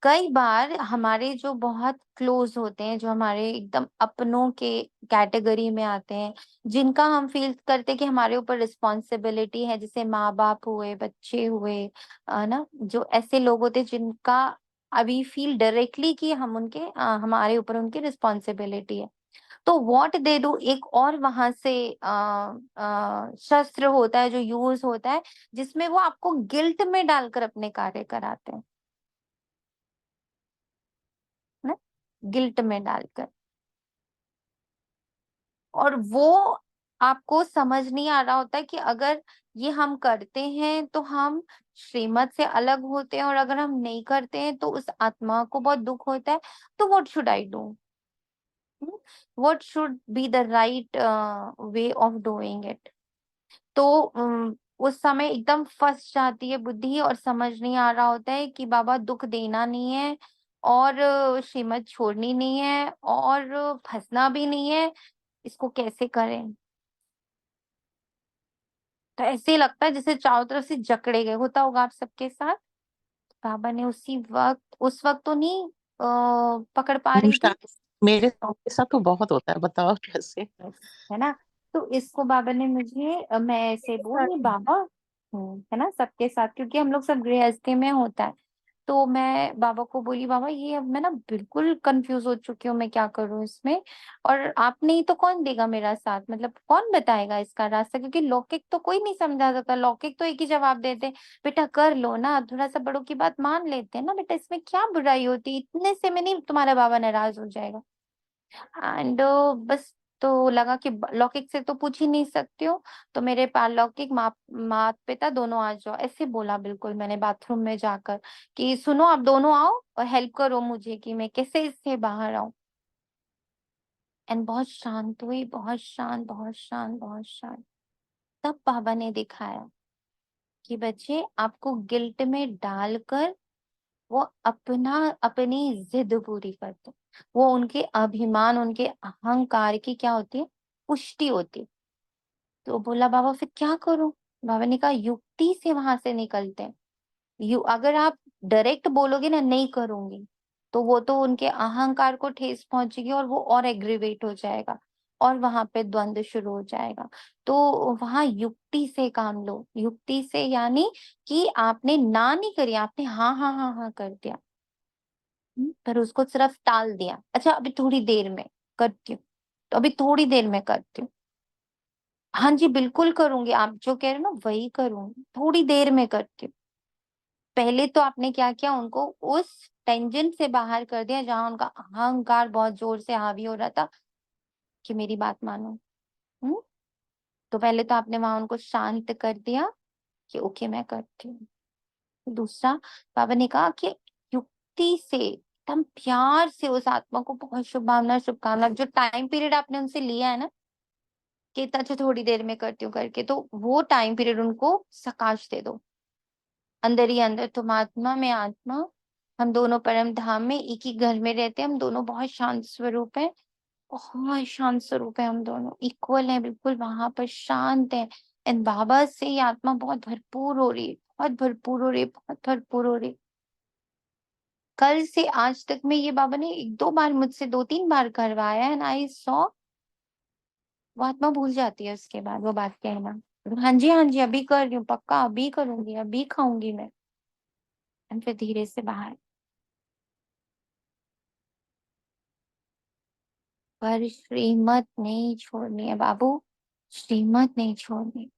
कई बार हमारे जो बहुत क्लोज होते हैं, जो हमारे एकदम अपनों के कैटेगरी में आते हैं, जिनका हम फील करते हैं कि हमारे ऊपर रिस्पॉन्सिबिलिटी है, जैसे माँ बाप हुए, बच्चे हुए, ना, जो ऐसे लोग होते हैं जिनका अभी फील डायरेक्टली कि हम उनके हमारे ऊपर उनकी रिस्पॉन्सिबिलिटी है। तो व्हाट दे डू, एक और वहां से शस्त्र होता है जो यूज होता है, जिसमें वो आपको गिल्ट में डालकर अपने कार्य कराते हैं ना, गिल्ट में डालकर। और वो आपको समझ नहीं आ रहा होता है कि अगर ये हम करते हैं तो हम श्रीमत से अलग होते हैं, और अगर हम नहीं करते हैं तो उस आत्मा को बहुत दुख होता है। तो what should I do, what should be the right way of doing it. तो उस समय एकदम फंस जाती है बुद्धि और समझ नहीं आ रहा होता है कि बाबा दुख देना नहीं है और श्रीमत छोड़नी नहीं है और फंसना भी नहीं है, इसको कैसे करें। तो ऐसे ही लगता है जैसे चारों तरफ से जकड़े गए, होता होगा आप सबके साथ। बाबा ने उसी वक्त, उस वक्त तो नहीं पकड़ पा रही थी, मेरे साथ तो बहुत होता है, बताओ कैसे। है ना। तो इसको बाबा ने मुझे मैं ऐसे बोली बाबा, है ना, सबके साथ, क्योंकि हम लोग सब गृहस्थी में होता है। तो मैं बाबा को बोली बाबा ये अब मैं ना बिल्कुल कंफ्यूज हो चुकी हूँ, मैं क्या करूँ इसमें, और आप नहीं तो कौन देगा मेरा साथ, मतलब कौन बताएगा इसका रास्ता, क्योंकि लौकिक तो कोई नहीं समझा सकता। लौकिक तो एक ही जवाब देते, बेटा कर लो ना, थोड़ा सा बड़ों की बात मान लेते हैं ना बेटा, इसमें क्या बुराई होती, इतने से में नहीं तुम्हारा बाबा नाराज हो जाएगा। एंड बस, तो लगा कि लौकिक से तो पूछ ही नहीं सकती हूँ, तो मेरे पारलौकिक माता पिता दोनों आ जाओ, ऐसे बोला बिल्कुल मैंने बाथरूम में जाकर कि सुनो आप दोनों आओ और हेल्प करो मुझे कि मैं कैसे इससे बाहर आऊं। एंड बहुत शांत हुई, बहुत शांत, बहुत शांत, बहुत शांत। तब बाबा ने दिखाया कि बच्चे आपको गिल्ट में डालकर वो अपनी जिद पूरी करते, वो उनके अभिमान, उनके अहंकार की क्या होती है, पुष्टि होती है। तो बोला बाबा फिर क्या करूं? बाबा ने कहा युक्ति से वहां से निकलते हैं। अगर आप डायरेक्ट बोलोगे ना नहीं करूंगी, तो वो तो उनके अहंकार को ठेस पहुंचेगी और वो और एग्रीवेट हो जाएगा और वहां पे द्वंद्व शुरू हो जाएगा। तो वहां युक्ति से काम लो, युक्ति से यानी कि आपने ना नहीं करी, आपने हाँ हाँ हाँ हाँ कर दिया। पर उसको सिर्फ टाल दिया, अच्छा अभी थोड़ी देर में करती हूँ, तो अभी थोड़ी देर में करती हूँ। हाँ जी बिल्कुल करूंगी, आप जो कह रहे हो ना वही करूंगी, थोड़ी देर में करती हूँ। पहले तो आपने क्या किया, उनको उस टेंशन से बाहर कर दिया जहां उनका अहंकार बहुत जोर से हावी हो रहा था कि मेरी बात मानो। हम्म तो पहले तो आपने वहां उनको शांत कर दिया कि ओके मैं करती हूँ। दूसरा, बाबा ने कहा कि युक्ति से एकदम प्यार से उस आत्मा को बहुत शुभकामना शुभकामना, जो टाइम पीरियड आपने उनसे लिया है ना कि इतना अच्छा थोड़ी देर में करती हूँ करके, तो वो टाइम पीरियड उनको सकाश दे दो। अंदर ही अंदर तुम आत्मा में आत्मा, हम दोनों परम धाम में एक ही घर में रहते हैं, हम दोनों बहुत शांत स्वरूप है, बहुत शांत स्वरूप है, हम दोनों इक्वल हैं, बिल्कुल वहां पर शांत है। एंड बाबा से ये आत्मा बहुत भरपूर हो रही है, बहुत भरपूर हो रही है, बहुत भरपूर हो रही है। कल से आज तक में ये बाबा ने एक दो बार मुझसे, दो तीन बार करवाया एंड आई सॉ वो आत्मा भूल जाती है उसके बाद वो बात कहना। हाँ जी अभी कर रही हूँ, पक्का अभी करूंगी, अभी खाऊंगी मैं। एंड फिर धीरे से बाहर। पर श्रीमत नहीं छोड़नी है बाबू, श्रीमत नहीं छोड़नी।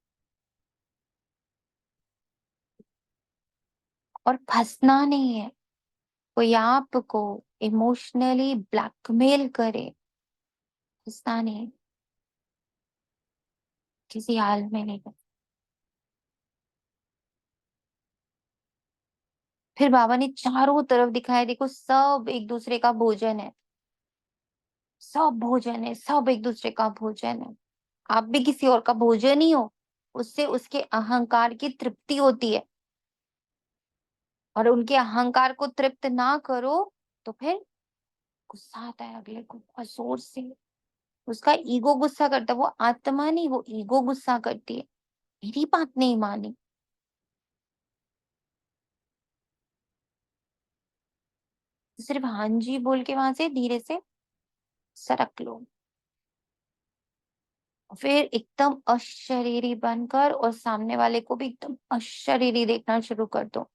और फंसना नहीं है, कोई आपको इमोशनली ब्लैकमेल करे, फंसना नहीं, किसी हाल में नहीं। फिर बाबा ने चारों तरफ दिखाया, देखो सब एक दूसरे का भोजन है, सब भोजन है, सब एक दूसरे का भोजन है। आप भी किसी और का भोजन ही हो, उससे उसके अहंकार की तृप्ति होती है, और उनके अहंकार को तृप्त ना करो तो फिर गुस्सा आता है अगले को बहुत जोर से। उसका ईगो गुस्सा करता है, वो आत्मा नहीं, वो ईगो गुस्सा करती है, मेरी बात नहीं मानी। सिर्फ हाँ जी बोल के वहां से धीरे से सरक लो, फिर एकदम अशरीरी बनकर और सामने वाले को भी एकदम अशरीरी देखना शुरू कर दो।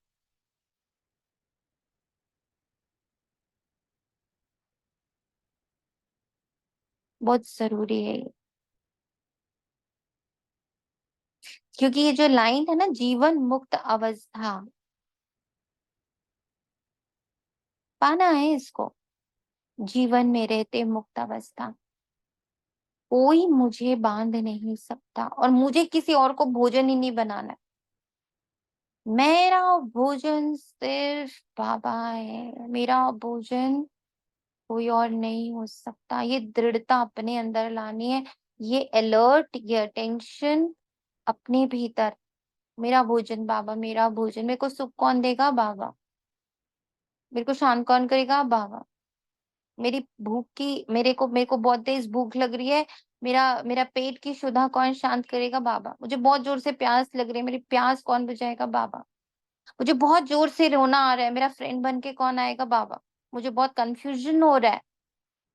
बहुत जरूरी है ये, क्योंकि ये जो लाइन है ना, जीवन मुक्त अवस्था, पाना है इसको, जीवन में रहते मुक्त अवस्था। कोई मुझे बांध नहीं सकता और मुझे किसी और को भोजन ही नहीं बनाना है। मेरा भोजन सिर्फ बाबा है, मेरा भोजन कोई और नहीं हो सकता। ये दृढ़ता अपने अंदर लानी है, ये अलर्ट, ये अटेंशन अपने भीतर। मेरा भोजन बाबा, मेरा भोजन, मेरे को सुख कौन देगा? बाबा। मेरे को शांत कौन करेगा? बाबा। मेरी भूख की, मेरे को बहुत तेज भूख लग रही है, मेरा मेरा पेट की क्षुधा कौन शांत करेगा? बाबा। मुझे बहुत जोर से प्यास लग रही है, मेरी प्यास कौन बुझाएगा? बाबा। मुझे बहुत जोर से रोना आ रहा है, मेरा फ्रेंड बन के कौन आएगा? बाबा। मुझे बहुत कंफ्यूजन हो रहा है,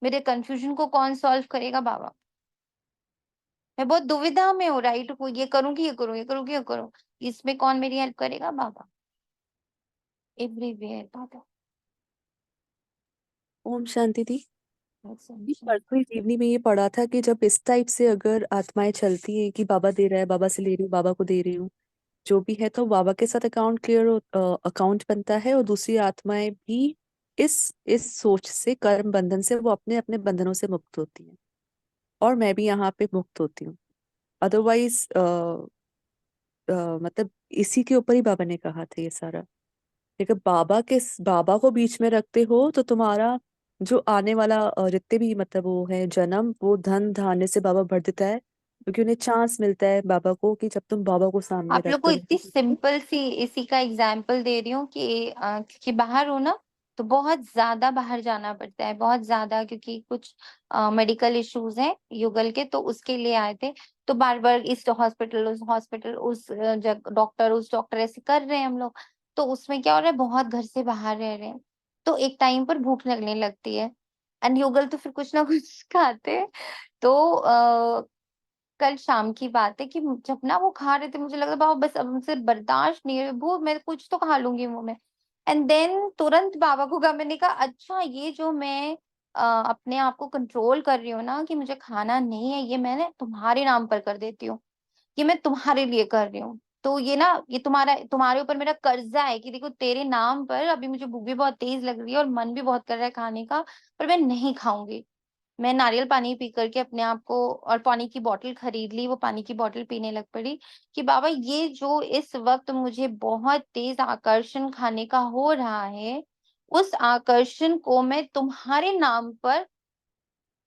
मेरे कंफ्यूजन को कौन सॉल्व करेगा? बाबा। मैं बहुत दुविधा में हूँ, राइट को ये करूँ कि ये करूँ, ये करूँ कि ये करूँ, इसमें कौन मेरी हेल्प करेगा? बाबा। एवरीवेयर बाबा। ओम शांति दी। ये Ascension। परसों ही जीवनी में ये पढ़ा था कि जब इस टाइप से अगर आत्माएं चलती हैं कि बाबा दे रहा है, बाबा से ले रही हूँ, बाबा को दे रही हूँ, जो भी है, तो बाबा के साथ अकाउंट क्लियर, अकाउंट बनता है, और दूसरी आत्माएं भी इस सोच से, कर्म बंधन से, वो अपने अपने बंधनों से मुक्त होती हैं, और मैं भी यहाँ पे मुक्त होती हूँ। अदरवाइज मतलब इसी के ऊपर ही बाबा ने कहा था ये सारा। लेकिन बाबा को बीच में रखते हो तो तुम्हारा जो आने वाला जितने भी मतलब वो है जन्म, वो धन धान्य से बाबा भर देता है, क्योंकि उन्हें चांस मिलता है बाबा को कि जब तुम बाबा को सामने आप लोग रख को कर इतनी सिंपल सी इसी का एग्जाम्पल दे रही हूँ कि बाहर हो ना तो बहुत ज्यादा बाहर जाना पड़ता है, बहुत ज्यादा, क्योंकि कुछ मेडिकल इश्यूज हैं युगल के, तो उसके लिए आए थे। तो बार बार इस हॉस्पिटल उस डॉक्टर उस डॉक्टर ऐसे कर रहे हैं हम लोग। तो उसमें क्या हो रहा है, बहुत घर से बाहर रह रहे हैं, तो एक टाइम पर भूख लगने लगती है, एंड युगल तो फिर कुछ ना कुछ खाते हैं। तो कल शाम की बात है कि जब ना वो खा रहे थे, मुझे लगा बाबा बस अब मुझसे बर्दाश्त नहीं है, भूख, मैं कुछ तो खा लूंगी मुंह में। एंड देन तुरंत बाबा को कहा, मैंने कहा अच्छा ये जो मैं अपने आप को कंट्रोल कर रही हूँ ना कि मुझे खाना नहीं है, ये मैंने तुम्हारे नाम पर कर देती हूँ, ये मैं तुम्हारे लिए कर रही हूँ। तो ये ना, ये तुम्हारे ऊपर मेरा कर्जा है कि देखो तेरे नाम पर अभी मुझे भूख भी बहुत तेज लग रही है और मन भी बहुत कर रहा है खाने का, पर मैं नहीं खाऊंगी। मैं नारियल पानी पी करके अपने आप को, और पानी की बोतल खरीद ली, वो पानी की बोतल पीने लग पड़ी कि बाबा ये जो इस वक्त मुझे बहुत तेज आकर्षण खाने का हो रहा है, उस आकर्षण को मैं तुम्हारे नाम पर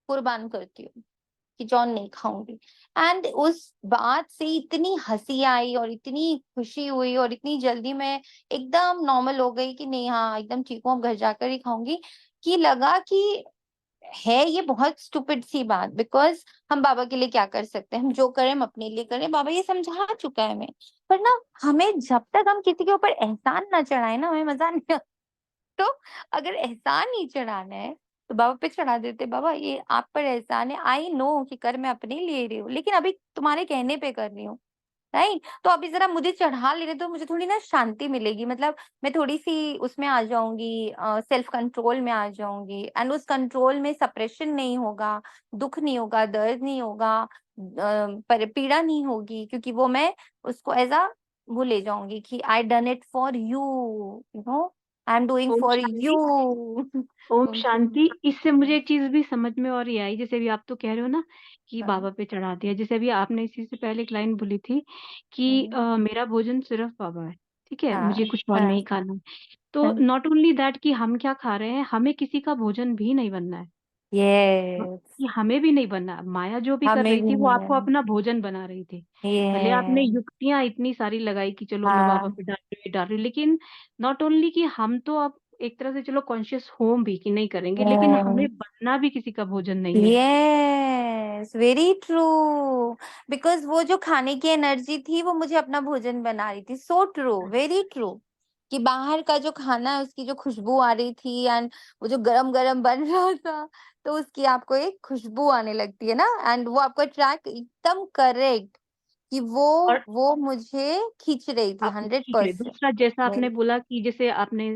कुर्बान करती हूँ कि जॉन नहीं खाऊंगी। एंड उस बात से इतनी हंसी आई और इतनी खुशी हुई और इतनी जल्दी मैं एकदम नॉर्मल हो गई कि नहीं हाँ एकदम ठीक हूँ, अब घर जाकर ही खाऊंगी, कि लगा कि है ये बहुत स्टूपिड सी बात, बिकॉज हम बाबा के लिए क्या कर सकते हैं, हम जो करें हम अपने लिए करें, बाबा ये समझा चुका है हमें। पर ना, हमें जब तक हम किसी के ऊपर एहसान ना चढ़ाए ना, हमें मजा नहीं आता। तो अगर एहसान ही चढ़ाना है तो बाबा पे चढ़ा देते, बाबा ये आप पर एहसान है, आई नो कि कर मैं अपने लिए रही हूँ, लेकिन अभी तुम्हारे कहने पे कर रही हूँ, राइट? तो अभी जरा मुझे चढ़ा लेने तो मुझे थोड़ी ना शांति मिलेगी, मतलब मैं थोड़ी सी उसमें आ जाऊंगी, सेल्फ कंट्रोल में आ जाऊंगी, एंड उस कंट्रोल में सप्रेशन नहीं होगा, दुख नहीं होगा, दर्द नहीं होगा, पर पीड़ा नहीं होगी, क्योंकि वो मैं उसको एज अ वो ले जाऊंगी कि I done it for you, you know, I am doing Om for shanti. You. ओम शांति। इससे मुझे एक चीज भी समझ में और ये आई, जैसे भी आप तो कह रहे हो ना कि बाबा पे चढ़ा दिया, जैसे अभी आपने इसी से पहले एक लाइन बोली थी कि मेरा भोजन सिर्फ बाबा है, ठीक है, हाँ मुझे कुछ और हाँ नहीं खाना है। तो हाँ, नॉट ओनली दैट कि हम क्या खा रहे हैं, हमें किसी का भोजन भी नहीं बनना है। यस, कि हमें भी नहीं बनना। माया जो भी कर हमें रही भी थी वो नहीं आपको है, अपना भोजन बना रही थी। भले आपने ये युक्तियां इतनी सारी लगाई कि चलो मैं बाबा हाँ पे डाल रही हूँ, लेकिन नॉट ओनली कि हम तो अब एक तरह से चलो कॉन्शियस हो भी कि नहीं करेंगे, लेकिन हमें बनना भी किसी का भोजन नहीं है। यस, वेरी ट्रू, बिकॉज वो जो खाने की एनर्जी थी वो मुझे अपना भोजन बना रही थी, सो ट्रू, वेरी ट्रू, कि बाहर का जो खाना है उसकी जो खुशबू आ रही थी, एंड वो जो गरम गरम बन रहा था, तो उसकी आपको एक खुशबू आने लगती है ना, एंड वो आपका ट्रैक एकदम करेक्ट, कि और वो मुझे खींच रही थी आप हंड्रेड ठीक है, परसेंट दूसरा जैसा आपने बोला कि जैसे आपने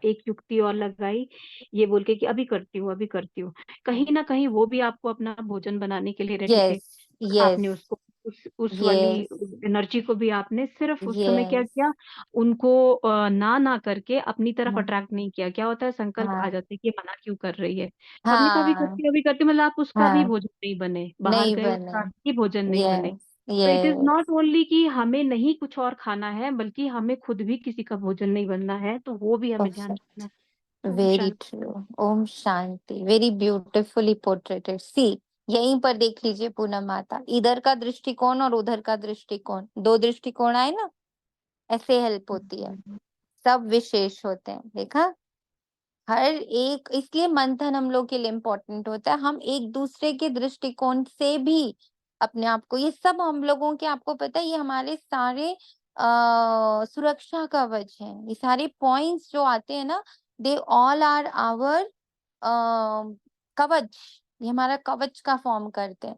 एक युक्ति और लगाई ये बोल के कि अभी करती हूँ अभी करती हूँ, कहीं ना कहीं वो भी आपको अपना भोजन बनाने के लिए रेडी थे। यस यस आपने उसको उस वाली यस एनर्जी को भी आपने सिर्फ उस समय क्या यस, किया, उनको ना करके अपनी तरफ अट्रैक्ट नहीं किया। क्या होता है, संकल्प आ हाँ जाते हैं कि मना क्यों कर रही है, तो आपने हाँ कभी करती मतलब आप उसका भी हाँ, भोजन नहीं बने, बाहर नहीं गए बने, उसका भी भोजन नहीं बने। यस तो it is yes, not only कि हमें नहीं कुछ और खाना है, बल्कि हमें खुद भी किसी का भोजन नहीं बनना है, तो वो भी हमें ध्यान रखना है। ओम वेरी शांति। True, Om Shanti, very beautifully पोर्ट्रेटेड, सी यहीं पर देख लीजिए पूनम माता, इधर का दृष्टिकोण और उधर का दृष्टिकोण, दो दृष्टिकोण आए ना, ऐसे हेल्प होती है, सब विशेष होते हैं, देखा, हर एक, इसलिए मंथन हम लोग के लिए इम्पोर्टेंट होता है, हम एक दूसरे के दृष्टिकोण से भी अपने आप को, ये सब हम लोगों के, आपको पता है ये हमारे सारे सुरक्षा कवच हैं, ये सारे पॉइंट्स जो आते हैं ना, दे ऑल आर आवर कवच, ये हमारा कवच का फॉर्म करते हैं।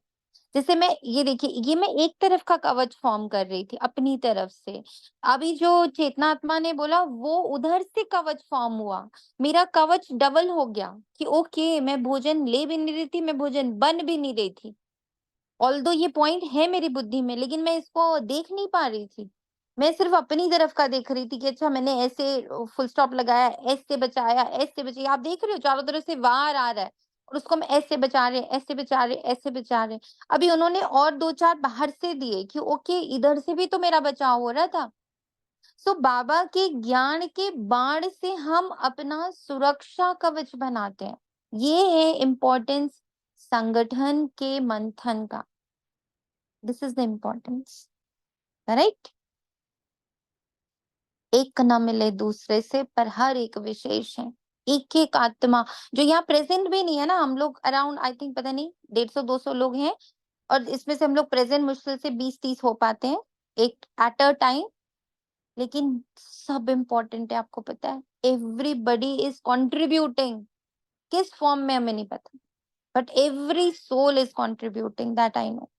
जैसे मैं ये देखिए, ये मैं एक तरफ का कवच फॉर्म कर रही थी अपनी तरफ से, अभी जो चेतना आत्मा ने बोला वो उधर से कवच फॉर्म हुआ, मेरा कवच डबल हो गया कि ओके मैं भोजन ले भी नहीं रही थी, मैं भोजन बन भी नहीं रही थी, ऑल्दो ये पॉइंट है मेरी बुद्धि में, लेकिन मैं इसको देख नहीं पा रही थी, मैं सिर्फ अपनी तरफ का देख रही थी कि अच्छा मैंने ऐसे फुल स्टॉप लगाया, ऐसे बचाया, ऐसे बचाया, आप देख रहे हो चारों तरफ से वार आ रहा है, और उसको हम ऐसे बचा रहे, ऐसे बचा रहे, ऐसे बचा रहे। अभी उन्होंने और दो चार बाहर से दिए कि ओके इधर से भी तो मेरा बचाव हो रहा था। सो बाबा के ज्ञान के बाण से हम अपना सुरक्षा कवच बनाते हैं, ये है इम्पोर्टेंस संगठन के मंथन का। This is the importance, right. एक न मिले दूसरे से, पर हर एक विशेष है। एक एक आत्मा जो यहाँ प्रेजेंट भी नहीं है ना, हम लोग अराउंड आई थिंक पता नहीं 150-200 लोग हैं, और इसमें से हम लोग प्रेजेंट मुश्किल से 20-30 हो पाते हैं एक एट अ टाइम, लेकिन सब इम्पोर्टेंट है। आपको पता है एवरीबडी इज कॉन्ट्रीब्यूटिंग, किस फॉर्म में हमें नहीं पता, but every soul is contributing, that I know.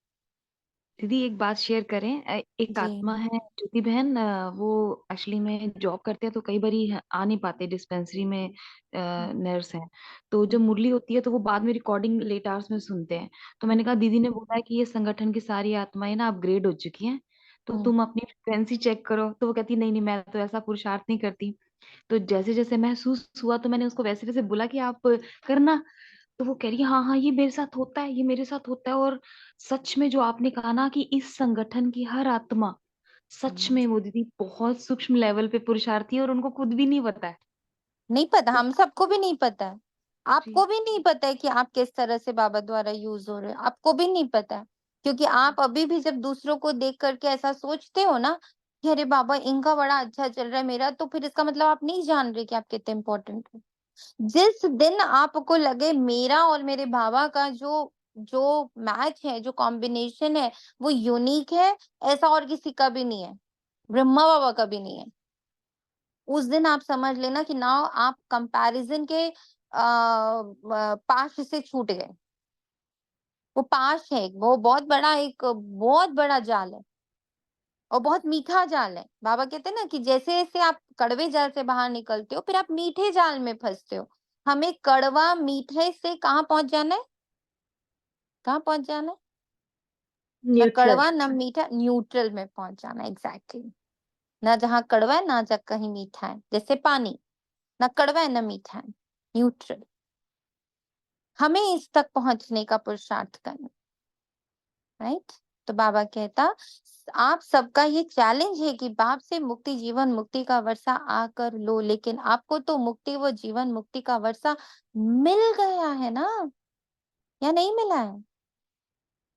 दीदी एक बात शेयर करें, एक जी। आत्मा है ज्योति बहन, वो एक्चुअली में जॉब करते हैं तो कई बारी आ नहीं पाते डिस्पेंसरी में, नर्स हैं। तो जब मुरली होती है तो वो बाद में रिकॉर्डिंग लेट आवर्स में सुनते हैं। तो मैंने कहा दीदी ने बोला है कि ये संगठन की सारी आत्माएं ना अपग्रेड हो चुकी हैं, तो तुम अपनी फ्रिक्वेंसी चेक करो। तो वो कहती नहीं नहीं, मैं तो ऐसा पुरुषार्थ नहीं करती। तो जैसे जैसे महसूस हुआ तो मैंने उसको वैसे वैसे बोला कि आप करना। तो वो कह रही है हाँ हाँ, ये मेरे साथ होता है, ये मेरे साथ होता है। और सच में जो आपने कहा ना कि इस संगठन की हर आत्मा, सच में वो दीदी बहुत सूक्ष्म लेवल पे पुरुषार्थी है और उनको खुद भी नहीं पता है। नहीं पता, तो हम सबको भी नहीं पता है। जी आपको भी नहीं पता है कि आप किस तरह से बाबा द्वारा यूज हो रहे हो, आपको भी नहीं पता है। क्योंकि आप अभी भी जब दूसरों को देख करके ऐसा सोचते हो ना कि अरे बाबा इनका बड़ा अच्छा चल रहा है मेरा, तो फिर इसका मतलब आप नहीं जान रहे कि आप कितने इम्पोर्टेंट हो। जिस दिन आपको लगे मेरा और मेरे बाबा का जो जो मैच है, जो कॉम्बिनेशन है, वो यूनिक है, ऐसा और किसी का भी नहीं है, ब्रह्मा बाबा का भी नहीं है, उस दिन आप समझ लेना कि नाउ आप कंपैरिजन के पाश से छूट गए। वो पाश है, वो बहुत बड़ा जाल है, और बहुत मीठा जाल है। बाबा कहते हैं ना कि जैसे जैसे आप कड़वे जाल से बाहर निकलते हो, फिर आप मीठे जाल में फंसते हो। हमें कड़वा मीठे से कहाँ पहुंच जाना है, कहाँ पहुंच जाना है? न न्यूट्रल। कड़वा न मीठा, न्यूट्रल में पहुंच जाना है, एग्जैक्टली। ना जहाँ कड़वा है ना जहाँ कहीं मीठा है, जैसे पानी, ना कड़वा है ना मीठा है, न्यूट्रल। हमें इस तक पहुंचने का पुरुषार्थ करना, राइट। तो बाबा कहता आप सबका ये चैलेंज है कि बाप से मुक्ति जीवन मुक्ति का वर्षा आकर लो, लेकिन आपको तो मुक्ति व जीवन मुक्ति का वर्षा मिल गया है ना, या नहीं मिला है?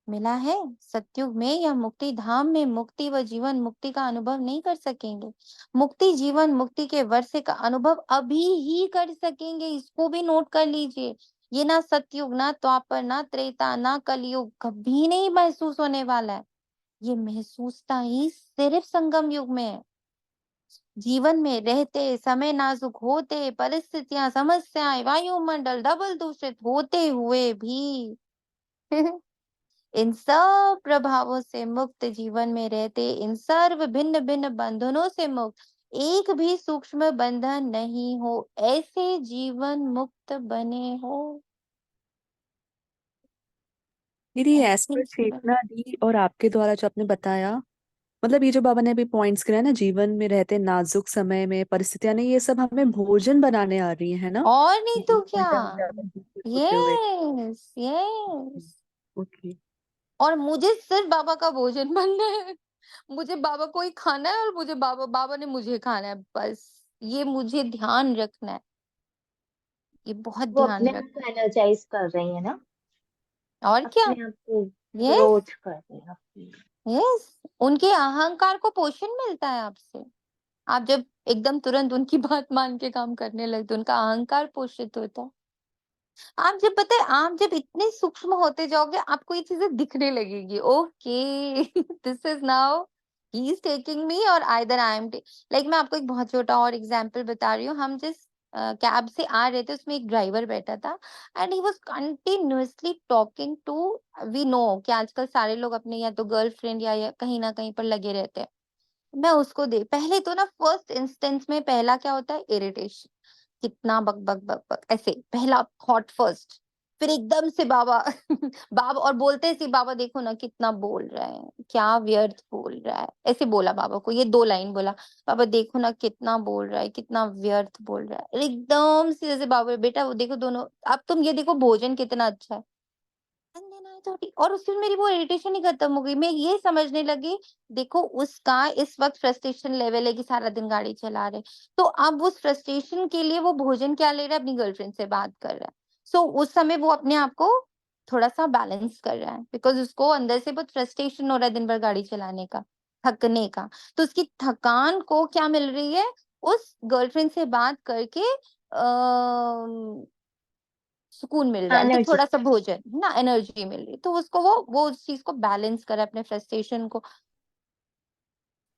मिला है। सतयुग में या मुक्ति धाम में मुक्ति व जीवन मुक्ति का अनुभव नहीं कर सकेंगे। मुक्ति जीवन मुक्ति के वर्षे का अनुभव अभी ही कर सकेंगे, इसको भी नोट कर लीजिए। ये ना सतयुग, ना द्वापर, ना त्रेता, ना कलयुग कभी नहीं महसूस होने वाला है। ये महसूसता ही सिर्फ संगम युग में है। जीवन में रहते समय नाजुक होते, परिस्थितियां समस्याएं वायुमंडल डबल दूषित होते हुए भी इन सब प्रभावों से मुक्त जीवन में रहते, इन सर्व भिन्न भिन्न बंधनों से मुक्त, एक भी सूक्ष्म बंधन नहीं हो, ऐसे जीवन मुक्त बने हो। मेरी एज ऐसे पर जीवन, चेतना दी और आपके द्वारा जो आपने बताया, मतलब ये जो बाबा ने अभी पॉइंट्स गिनाए ना, जीवन में रहते नाजुक समय में परिस्थितियां नहीं, ये सब हमें भोजन बनाने आ रही है ना, और नहीं तो क्या। वायुमंडल ज्यादा दूषित होते हुए। Yes yes. ओके। और मुझे सिर्फ बाबा का भोजन बनना है, मुझे बाबा को ही खाना है, और मुझे बाबा बाबा ने मुझे खाना है, बस ये मुझे ध्यान रखना है, ये बहुत वो ध्यान अपने रख। आप को एनर्जाइज कर रही है ना, और क्या। अपने आप को यस ग्रोथ कर रही है अपनी। यस। उनके अहंकार को पोषण मिलता है आपसे। आप जब एकदम तुरंत उनकी बात मान के काम करने लगते, उनका अहंकार पोषित होता है। आप जब पता है, आप जब इतने सूक्ष्म होते जाओगे, आपको ये चीजें दिखने लगेगी। Okay this is now he is taking me, और आइदर आई एम लाइक। मैं आपको एक बहुत छोटा और एग्जांपल बता रही हूँ। हम जिस कैब से आ रहे थे, उसमें एक ड्राइवर बैठा था, and he was continuously talking to, we know कि आजकल सारे लोग अपने या तो गर्लफ्रेंड या कहीं ना कहीं पर लगे रहते हैं। मैं उसको दे पहले तो ना, फर्स्ट इंस्टेंस में पहला क्या होता है, इरिटेशन, कितना बक बक बक बक, ऐसे पहला थॉट फर्स्ट। फिर एकदम से बाबा बाबा, और बोलते सी बाबा देखो ना कितना बोल रहा है, क्या व्यर्थ बोल रहा है, ऐसे बोला बाबा को, ये 2 लाइन बोला। बाबा देखो ना कितना बोल रहा है, कितना व्यर्थ बोल रहा है, एकदम से जैसे बाबा बेटा वो देखो दोनों, अब तुम ये देखो भोजन कितना अच्छा है। And then I thought, और उस दिन मेरी वो इरिटेशन ही खत्म हो गई। मैं ये समझने लगी, देखो उसका इस वक्त फ्रस्ट्रेशन लेवल है कि सारा दिन गाड़ी चला रहे, तो अब उस फ्रस्ट्रेशन के लिए वो भोजन क्या ले रहा है, अपनी गर्लफ्रेंड से बात कर रहा है। सो उस समय वो अपने आप को थोड़ा सा बैलेंस कर रहा है, बिकॉज उसको अंदर से बहुत फ्रस्ट्रेशन हो रहा है दिन भर गाड़ी चलाने का, थकने का। तो उसकी थकान को क्या मिल रही है, उस गर्लफ्रेंड से बात करके सुकून मिल रहा है, कि एनर्जी। थोड़ा सा भोजन ना, एनर्जी मिल रही है। तो उसको वो उस चीज को बैलेंस करे, अपने फ्रस्ट्रेशन को।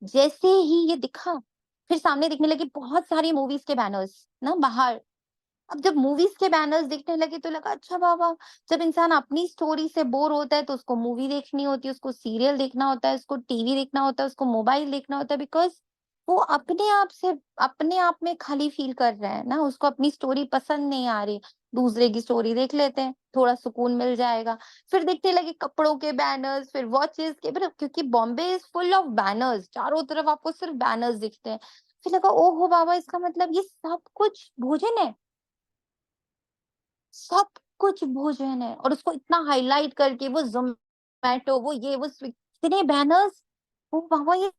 जैसे ही ये दिखा, फिर सामने दिखने लगे बहुत सारी मूवीज के बैनर्स ना बाहर। अब जब मूवीज के बैनर्स दिखने लगे तो लगा अच्छा बाबा, जब इंसान अपनी स्टोरी से बोर होता है तो उसको मूवी देखनी होती है, उसको सीरियल देखना होता है, उसको टीवी देखना होता है, उसको मोबाइल देखना होता है, बिकॉज वो अपने आप में खाली फील कर रहा है ना, उसको अपनी स्टोरी पसंद नहीं आ रही, दूसरे की स्टोरी देख लेते हैं, थोड़ा सुकून मिल जाएगा। फिर दिखने लगे कपड़ों के बैनर्स, फिर वॉचेस के, क्योंकि Bombay is full of banners, चारों तरफ आपको सिर्फ बैनर्स दिखते हैं। फिर लगा ओहो बाबा, इसका मतलब ये सब कुछ भोजन है, सब कुछ भोजन है। और उसको इतना हाईलाइट करके वो जोमेटो, वो ये वो इतने बैनर्स, वो बाबा ये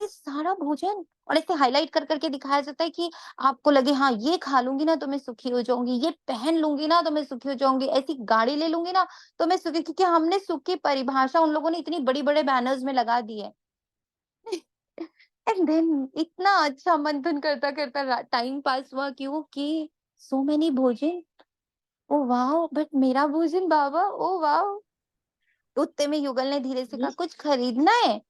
सारा भोजन। और ऐसे हाईलाइट कर करके दिखाया जाता है कि आपको लगे हाँ ये खा लूंगी ना तो मैं सुखी हो जाऊंगी, ये पहन लूंगी ना तो मैं सुखी हो जाऊंगी, ऐसी गाड़ी ले लूंगी ना तो मैं सुखी, क्योंकि हमने सुख की परिभाषा उन लोगों ने इतनी बड़ी बड़े बैनर्स में लगा दी है। एंड देन इतना अच्छा मंथन करता करता टाइम पास हुआ, क्यों कि सो मेनी भोजन, ओ वाह, बट मेरा भोजन बाबा, ओ वाह। उतने में युगल ने धीरे से कहा कुछ खरीदना है,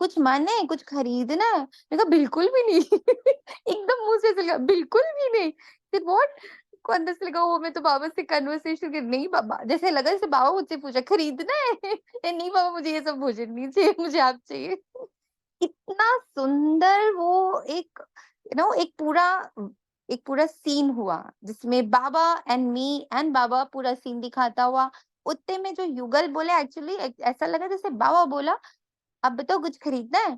कुछ मन है, कुछ खरीदना है। मैंने कहा बिल्कुल भी नहीं। एकदम मुंह से चला, बिल्कुल भी नहीं। फिर व्हाट को अंदर से लगा, वो मैं तो बाबा से कन्वर्सेशन कर, नहीं बाबा, जैसे लगा जैसे बाबा मुझसे पूछा खरीदना है। नहीं बाबा, मुझे ये सब भोजन नहीं चाहिए, मुझे आप चाहिए। इतना सुंदर वो एक एक पूरा सीन हुआ, जिसमें बाबा एंड मी एंड बाबा पूरा सीन दिखाता हुआ। उतने में जो युगल बोले, एक्चुअली ऐसा लगा जैसे बाबा बोला अब बताओ कुछ खरीदना है,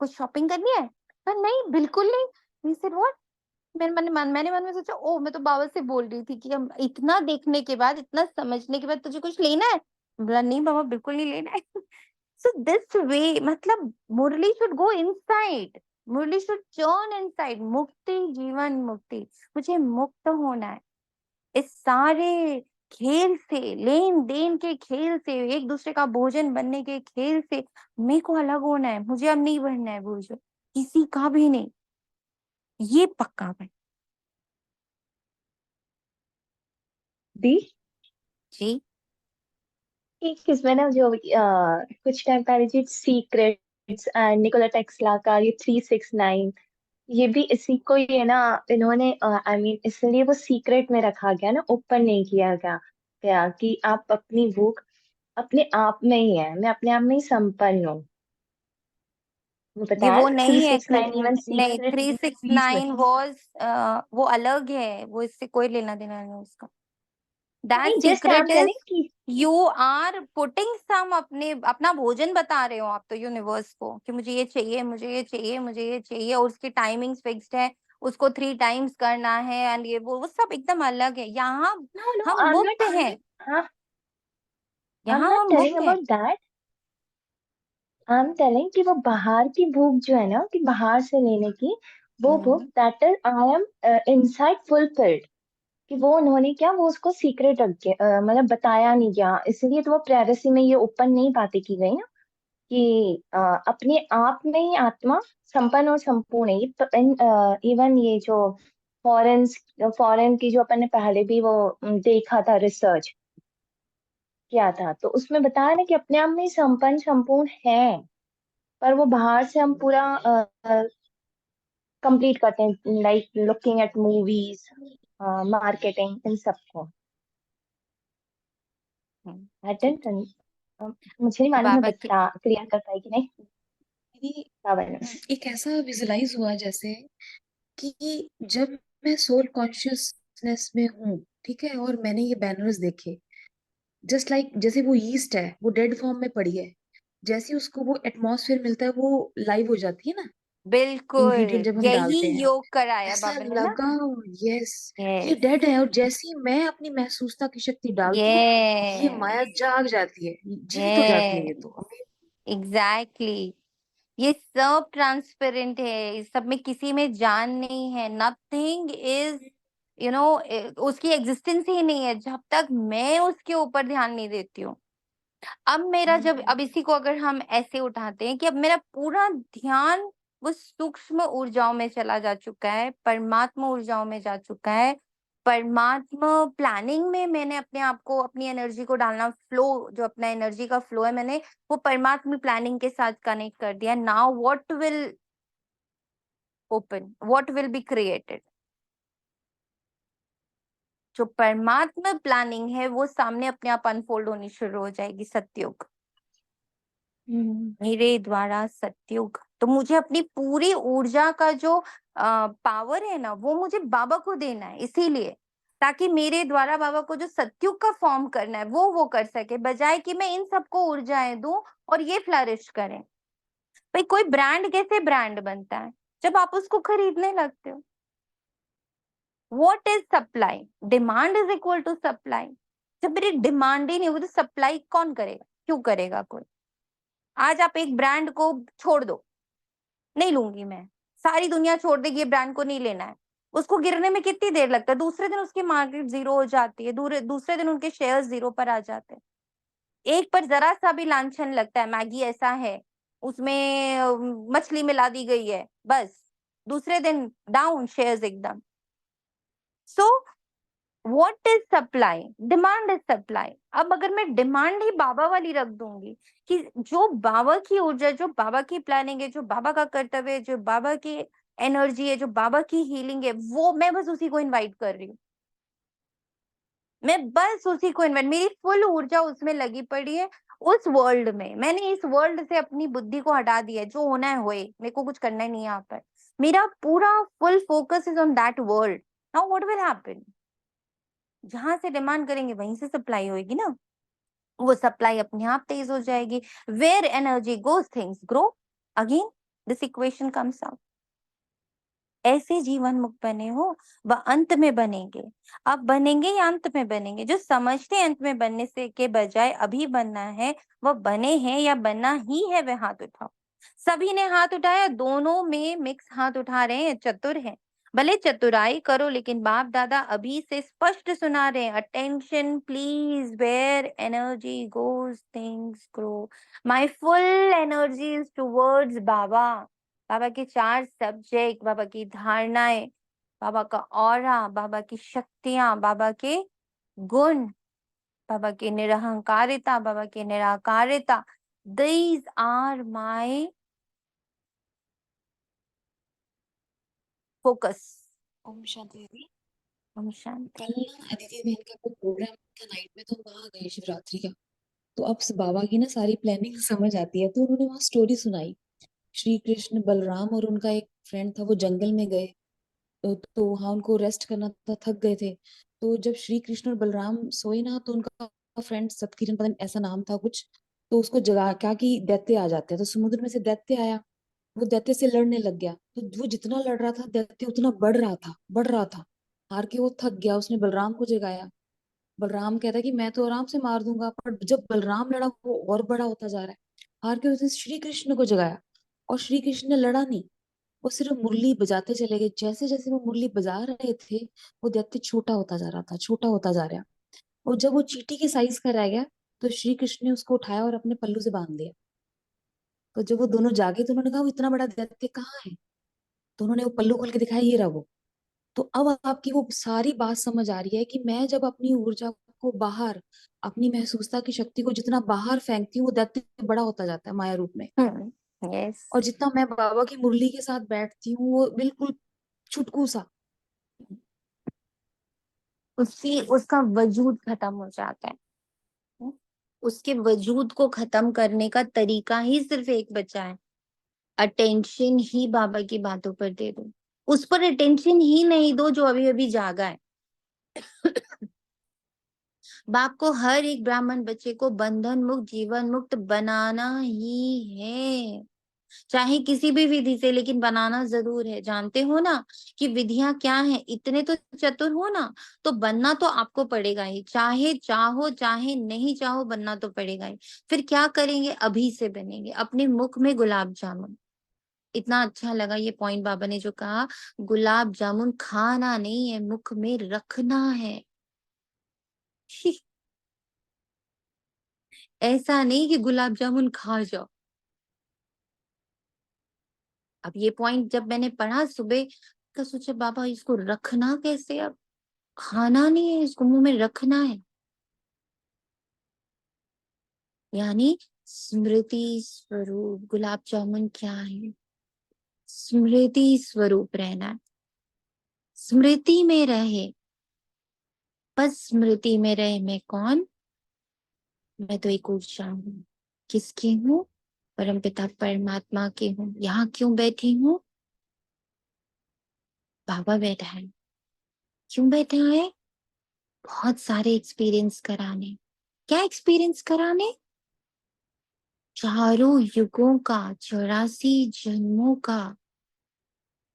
कुछ शॉपिंग करनी है, पर नहीं बिल्कुल नहीं। We said, "What?" मैंने मन में सोचा, ओ मैं तो बाबा से बोल रही थी कि हम इतना देखने के बाद, इतना समझने के बाद तुझे कुछ लेना है। बोला नहीं बाबा, बिल्कुल नहीं लेना है। सो दिस वे, मतलब Murli should go inside, Murli should turn inside. मुक्ति, जीवन मुक्ति, मुझे मुक्त होना है इस सारे खेल से, लेन देन के खेल से, एक दूसरे का भोजन बनने के खेल से। मेरे को अलग होना है, मुझे अब नहीं बनना है भोजन, किसी का भी नहीं, ये पक्का भाई। दी जी एक इसमें ना जो कुछ टाइम पहले जो सीक्रेट्स एंड निकोला टेस्ला का ये 369, ये भी इसी को ही है ना, इन्होंने आई मीन इसलिए वो सीक्रेट में रखा गया ना, ओपन नहीं किया गया कि आप अपनी भूख अपने आप में ही है, मैं अपने आप में ही संपन्न हूँ। वो ये बताया वो ना नहीं है, 369 इवन नहीं सीक्रेट 369 वॉज, वो अलग है, वो इससे कोई लेना देना नहीं उसका। दैट नहीं, just I am secret is, telling कि यू आर पुटिंग सम, अपना भोजन बता रहे हो आप तो यूनिवर्स को, कि मुझे ये चाहिए, मुझे ये चाहिए, मुझे ये चाहिए, और उसकी टाइमिंग्स फिक्स्ड है, उसको 3 टाइम्स करना है, एंड ये वो सब एकदम अलग है। यहाँ नो नो हम आई एम मुक्त नॉट, हैं, हाँ आई एम यहाँ नॉट हम टेलिंग मुक्त हैं। About that, I am telling कि वो बाहर की भूख जो है ना, कि बाहर से लेने की वो भूख, hmm, that is I am inside fulfilled, कि वो उन्होंने क्या, वो उसको सीक्रेट रख के मतलब बताया नहीं गया, इसलिए तो वो प्राइवेसी में ये ओपन नहीं बातें की गई ना, कि अपने आप में ही आत्मा संपन्न और संपूर्ण है। इवन ये जो फॉरेन फॉरेन की जो अपन ने पहले भी वो देखा था, रिसर्च किया था, तो उसमें बताया ना कि अपने आप में ही संपन्न संपूर्ण है, पर वो बाहर से हम पूरा कंप्लीट करते हैं, like looking at movies, marketing, इन सबको। आई ठीक है। डोंट, मुझे नहीं मालूम मैं बाबा के बता क्लियर कर पाई कि नहीं। मेरी अवेयरनेस। एक ऐसा विजुलाइज हुआ जैसे कि जब मैं सोल कॉन्शियसनेस में हूँ, ठीक है, और मैंने ये बैनर्स देखे, जस्ट लाइक जैसे वो ईस्ट है, वो डेड फॉर्म में पड़ी है, जैसे उसको वो एटमॉस्फेयर मिलता है, वो लाइव हो जाती है ना, इंग्रेडिएंट बिल्कुल जब हम यही डालते हैं, योग कराया ऐसा बाबा ने ना। लगा, यस, ये यस, डेड है, और जैसे ही मैं अपनी महसूसता की शक्ति डालती हूँ, ये माया यस, जाग जाती है, जीवित हो जाती है, ये यस, तो एग्जैक्टली। ये सब ट्रांसपेरेंट है, इस सब में किसी में जान नहीं है, नथिंग इज उसकी एग्जिस्टेंस ही नहीं है जब तक मैं उसके ऊपर ध्यान नहीं देती हूँ। अब मेरा अब इसी को अगर हम ऐसे उठाते हैं कि अब मेरा पूरा ध्यान वो सूक्ष्म ऊर्जाओं में चला जा चुका है, परमात्मा ऊर्जाओं में जा चुका है, परमात्मा प्लानिंग में मैंने अपने आप को, अपनी एनर्जी को डालना, फ्लो जो अपना एनर्जी का फ्लो है, मैंने वो परमात्मा प्लानिंग के साथ कनेक्ट कर दिया। Now what will open, what will be created. जो परमात्मा प्लानिंग है वो सामने अपने आप अनफोल्ड होनी शुरू हो जाएगी। सत्युग, मेरे द्वारा सत्युग। तो मुझे अपनी पूरी ऊर्जा का जो पावर है ना, वो मुझे बाबा को देना है, इसीलिए ताकि मेरे द्वारा बाबा को जो सत्युग का फॉर्म करना है वो कर सके, बजाय कि मैं इन सबको ऊर्जाएं दूं और ये फ्लरिश करें। भाई कोई ब्रांड कैसे ब्रांड बनता है? जब आप उसको खरीदने लगते हो। What is supply? Demand is equal to supply. जब मेरी डिमांड ही नहीं होगी तो सप्लाई कौन करेगा? क्यों करेगा कोई? आज आप एक ब्रांड को छोड़ दो, नहीं लूंगी मैं, सारी दुनिया छोड़ देगी, ये ब्रांड को नहीं लेना है, उसको गिरने में कितनी देर लगता है? दूसरे दिन उसकी मार्केट जीरो हो जाती है, दूसरे दिन उनके शेयर जीरो पर आ जाते हैं। एक पर जरा सा भी लांछन लगता है, मैगी ऐसा है, उसमें मछली मिला दी गई है, बस दूसरे दिन डाउन शेयर्स एकदम। So what is supply? Demand is supply. अब अगर मैं डिमांड ही बाबा वाली रख दूंगी कि जो बाबा की ऊर्जा, जो बाबा की प्लानिंग है, जो बाबा का कर्तव्य है, जो बाबा की एनर्जी है, जो बाबा की हीलिंग है, वो मैं बस उसी को इनवाइट कर रही हूँ। मैं बस उसी को इन्वेंट, मेरी फुल ऊर्जा उसमें लगी पड़ी है, उस वर्ल्ड में। मैंने इस वर्ल्ड से अपनी बुद्धि को हटा दिया है, जो होना है होए, मेरे को कुछ करना ही नहीं है यहाँ पर। मेरा पूरा full focus is on that world. Now what will happen? जहां से डिमांड करेंगे वहीं से सप्लाई होगी ना, वो सप्लाई अपने आप तेज हो जाएगी। Where energy goes things grow. Again this equation comes out. ऐसे जीवन मुक्त बने हो, वह अंत में बनेंगे। अब बनेंगे या अंत में बनेंगे? जो समझते हैं अंत में बनने से के बजाय अभी बनना है, वह बने हैं या बनना ही है, वह हाथ उठाओ। सभी ने हाथ उठाया, दोनों में मिक्स हाथ उठा रहे हैं, चतुर हैं। भले चतुराई करो, लेकिन बाप दादा अभी से स्पष्ट सुना रहे हैं, attention please, where energy goes things grow. My full energy is towards Baba. बाबा के 4 सब्जेक्ट, बाबा की धारणाएं, बाबा का ऑरा, बाबा की शक्तियां, बाबा के गुण, बाबा की निरहंकारिता, बाबा की निराकारिता। These are my focus. Om Shanti दीदी। ओम शांति। कल ना अदिति बहन का कोई प्रोग्राम था नाइट में, तो हम वहां गए शिवरात्रि का। तो अब बाबा की ना सारी प्लानिंग समझ आती है। तो उन्होंने वहां स्टोरी सुनाई, श्री कृष्ण बलराम और उनका एक फ्रेंड था, वो जंगल में गए। तो वहां उनको रेस्ट करना था, थक गए थे। तो जब श्री कृष्ण और बलराम सोए ना, तो उनका फ्रेंड सतकिरण, पता नहीं ऐसा नाम था कुछ, तो उसको जगा क्या कि दैत्य आ जाते हैं। तो समुद्र में से दैत्य आया, वो दैत्य से लड़ने लग गया। तो वो जितना लड़ रहा था, दैत्य उतना बढ़ रहा था, बढ़ रहा था। हार के वो थक गया, उसने बलराम को जगाया। बलराम कहता कि मैं तो आराम से मार दूंगा, पर जब बलराम लड़ा, वो और बड़ा होता जा रहा है। हार के उसने श्री कृष्ण को जगाया, और श्री कृष्ण ने लड़ा नहीं, वो सिर्फ मुरली बजाते चले गए। जैसे जैसे वो मुरली बजा रहे थे, वो दैत्य छोटा होता जा रहा था, छोटा होता जा रहा। और जब वो चींटी के साइज का रह गया, तो श्री कृष्ण ने उसको उठाया और अपने पल्लू से बांध दिया। तो जब वो दोनों जागे, तो उन्होंने कहा वो इतना बड़ा दैत्य कहाँ है? तो उन्होंने वो पल्लू खोल के दिखाया, ये रहा वो। तो अब आपकी वो सारी बात समझ आ रही है कि मैं जब अपनी ऊर्जा को बाहर, अपनी महसूसता की शक्ति को जितना बाहर फेंकती हूँ, वो दैत्य बड़ा होता जाता है माया रूप में। यस। और जितना मैं बाबा की मुरली के साथ बैठती हूँ, वो बिल्कुल छुटकू सा। उसका वजूद खत्म हो जाता है। उसके वजूद को खत्म करने का तरीका ही सिर्फ एक बचा है, अटेंशन ही बाबा की बातों पर दे दो। उस पर अटेंशन ही नहीं दो जो अभी अभी जागा है। बाप को हर एक ब्राह्मण बच्चे को बंधन मुक्त, जीवन मुक्त बनाना ही है, चाहे किसी भी विधि से, लेकिन बनाना जरूर है। जानते हो ना कि विधियां क्या है? इतने तो चतुर हो ना, तो बनना तो आपको पड़ेगा ही, चाहे चाहो चाहे नहीं चाहो, बनना तो पड़ेगा ही। फिर क्या करेंगे? अभी से बनेंगे अपने मुख में गुलाब जामुन। इतना अच्छा लगा ये पॉइंट बाबा ने जो कहा, गुलाब जामुन खाना नहीं है, मुख में रखना है। ऐसा नहीं कि गुलाब जामुन खा जाओ। अब ये पॉइंट जब मैंने पढ़ा सुबह, तो सोचा बाबा इसको रखना कैसे, अब खाना नहीं है, इसको मुंह में रखना है। यानी स्मृति स्वरूप गुलाब जामुन क्या है? स्मृति स्वरूप रहना, स्मृति में रहे। बस स्मृति में रहे। मैं कौन? मैं तो एक ऊर्जा हूँ। किसकी हूँ? परमपिता परमात्मा की हूँ। यहाँ क्यों बैठी हूँ? बाबा बैठा है। क्यों बैठा है? बहुत सारे एक्सपीरियंस कराने। क्या एक्सपीरियंस कराने? चारों युगों का, 84 जन्मों का,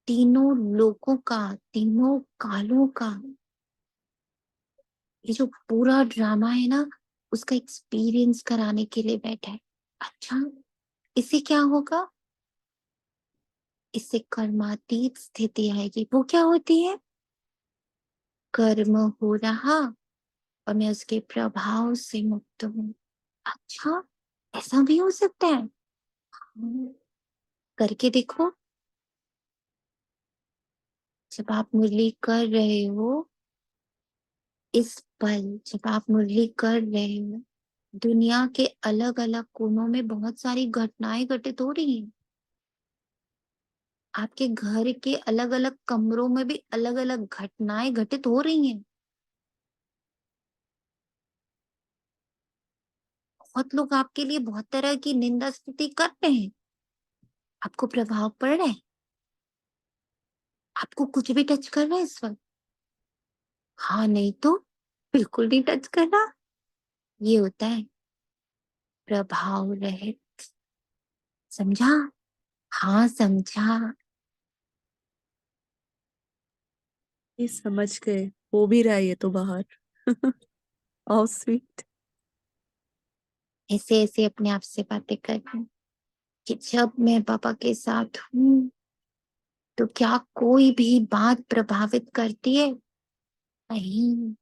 तीनों लोकों का, तीनों कालों का, ये जो पूरा ड्रामा है ना, उसका एक्सपीरियंस कराने के लिए बैठा है। अच्छा, इससे क्या होगा? इससे कर्मातीत स्थिति आएगी। वो क्या होती है? कर्म हो रहा और मैं उसके प्रभाव से मुक्त हूँ। अच्छा, ऐसा भी हो सकता है? करके देखो। जब आप मुरली कर रहे हो, इस पल जब आप मुरली कर रहे हो, दुनिया के अलग अलग कोनों में बहुत सारी घटनाएं घटित हो रही हैं। आपके घर के अलग अलग कमरों में भी अलग अलग घटनाएं घटित हो रही हैं। बहुत लोग आपके लिए बहुत तरह की निंदा स्तुति कर रहे हैं। आपको प्रभाव पड़ रहा है? आपको कुछ भी टच कर रहा है इस वक्त? हाँ नहीं तो बिल्कुल नहीं टच कर रहा। ये होता है प्रभाव रहित। समझा? हाँ समझा। ये समझ गए, हो भी रहा है ये तो बाहर। How sweet. ऐसे ऐसे अपने आप से बातें करना कि जब मैं पापा के साथ हूँ तो क्या कोई भी बात प्रभावित करती है? नहीं।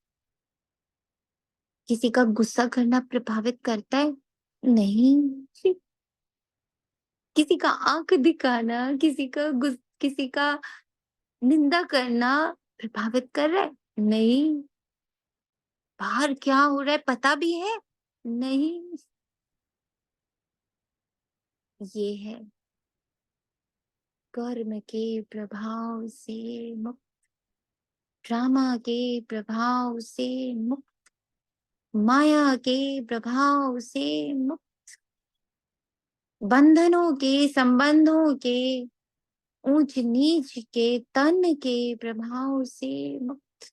किसी का गुस्सा करना प्रभावित करता है? नहीं। किसी का आंख दिखाना, किसी का निंदा करना प्रभावित कर रहा है? नहीं। बाहर क्या हो रहा है पता भी है? नहीं। ये है कर्म के प्रभाव से मुक्त, ड्रामा के प्रभाव से मुक्त, माया के प्रभाव से मुक्त, बंधनों के, संबंधों के, ऊंच नीच के, तन के प्रभाव से मुक्त।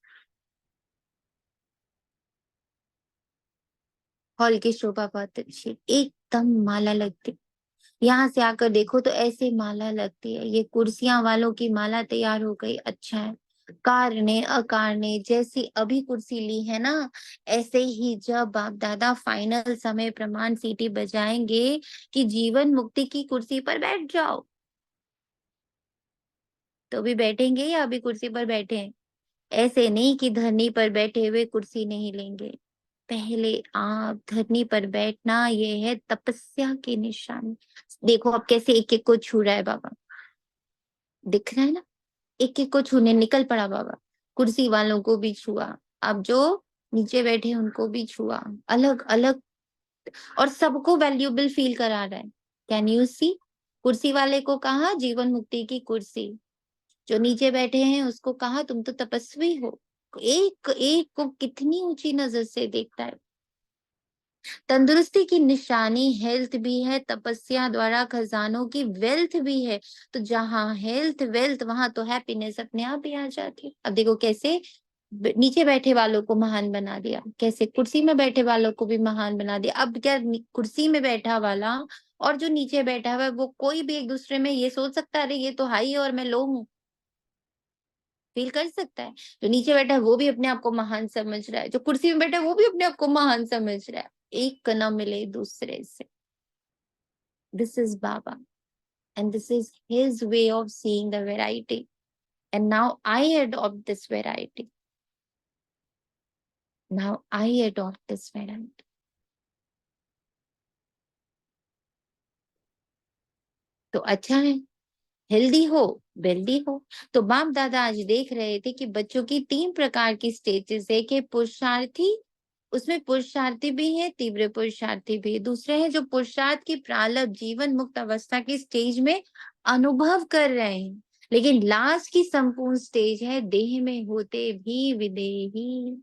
हॉल की शोभा बहुत अच्छी, एकदम माला लगती। यहाँ से आकर देखो तो ऐसे माला लगती है। ये कुर्सियां वालों की माला तैयार हो गई। अच्छा है। कारने अकारने जैसी अभी कुर्सी ली है ना, ऐसे ही जब बाप दादा फाइनल समय प्रमाण सीटी बजाएंगे कि जीवन मुक्ति की कुर्सी पर बैठ जाओ, तो भी बैठेंगे या अभी कुर्सी पर बैठे हैं? ऐसे नहीं कि धरनी पर बैठे हुए कुर्सी नहीं लेंगे। पहले आप धरनी पर बैठना, ये है तपस्या की निशानी। देखो अब कैसे एक एक को छू रहा है बाबा, दिख रहा है ना? एक एक को छूने निकल पड़ा बाबा। कुर्सी वालों को भी छुआ, अब जो नीचे बैठे उनको भी छुआ, अलग अलग, और सबको वैल्यूएबल फील करा रहा है। Can you see? कुर्सी वाले को कहा जीवन मुक्ति की कुर्सी, जो नीचे बैठे हैं उसको कहा तुम तो तपस्वी हो। एक एक को कितनी ऊंची नजर से देखता है। तंदुरुस्ती की निशानी हेल्थ भी है, तपस्या द्वारा खजानों की वेल्थ भी है। तो जहाँ हेल्थ वेल्थ, वहां तो हैप्पीनेस अपने आप ही आ जाती है। अब देखो कैसे नीचे बैठे वालों को महान बना दिया, कैसे कुर्सी में बैठे वालों को भी महान बना दिया। अब क्या कुर्सी में बैठा वाला और जो नीचे बैठा हुआ है, वो कोई भी एक दूसरे में ये सोच सकता है अरे ये तो हाई है और मैं लो हूँ? फील कर सकता है? जो नीचे बैठा है वो भी अपने आप को महान समझ रहा है, जो कुर्सी में बैठा है वो भी अपने आप को महान समझ रहा है। एक न मिले दूसरे से। This is Baba. and this is his way of seeing the variety, and now I adopt this variety. Now I adopt this variety. तो अच्छा है, हेल्दी हो, वेल्दी हो। तो बाप दादा आज देख रहे थे कि बच्चों की 3 प्रकार की स्टेजेस है, कि पुरुषार्थी, उसमें पुरुषार्थी भी है, तीव्र पुरुषार्थी भी है। दूसरे है जो पुरुषार्थ की प्रारब्ध जीवन मुक्त अवस्था की स्टेज में अनुभव कर रहे हैं, लेकिन लास्ट की संपूर्ण स्टेज है देह में होते भी विदेही।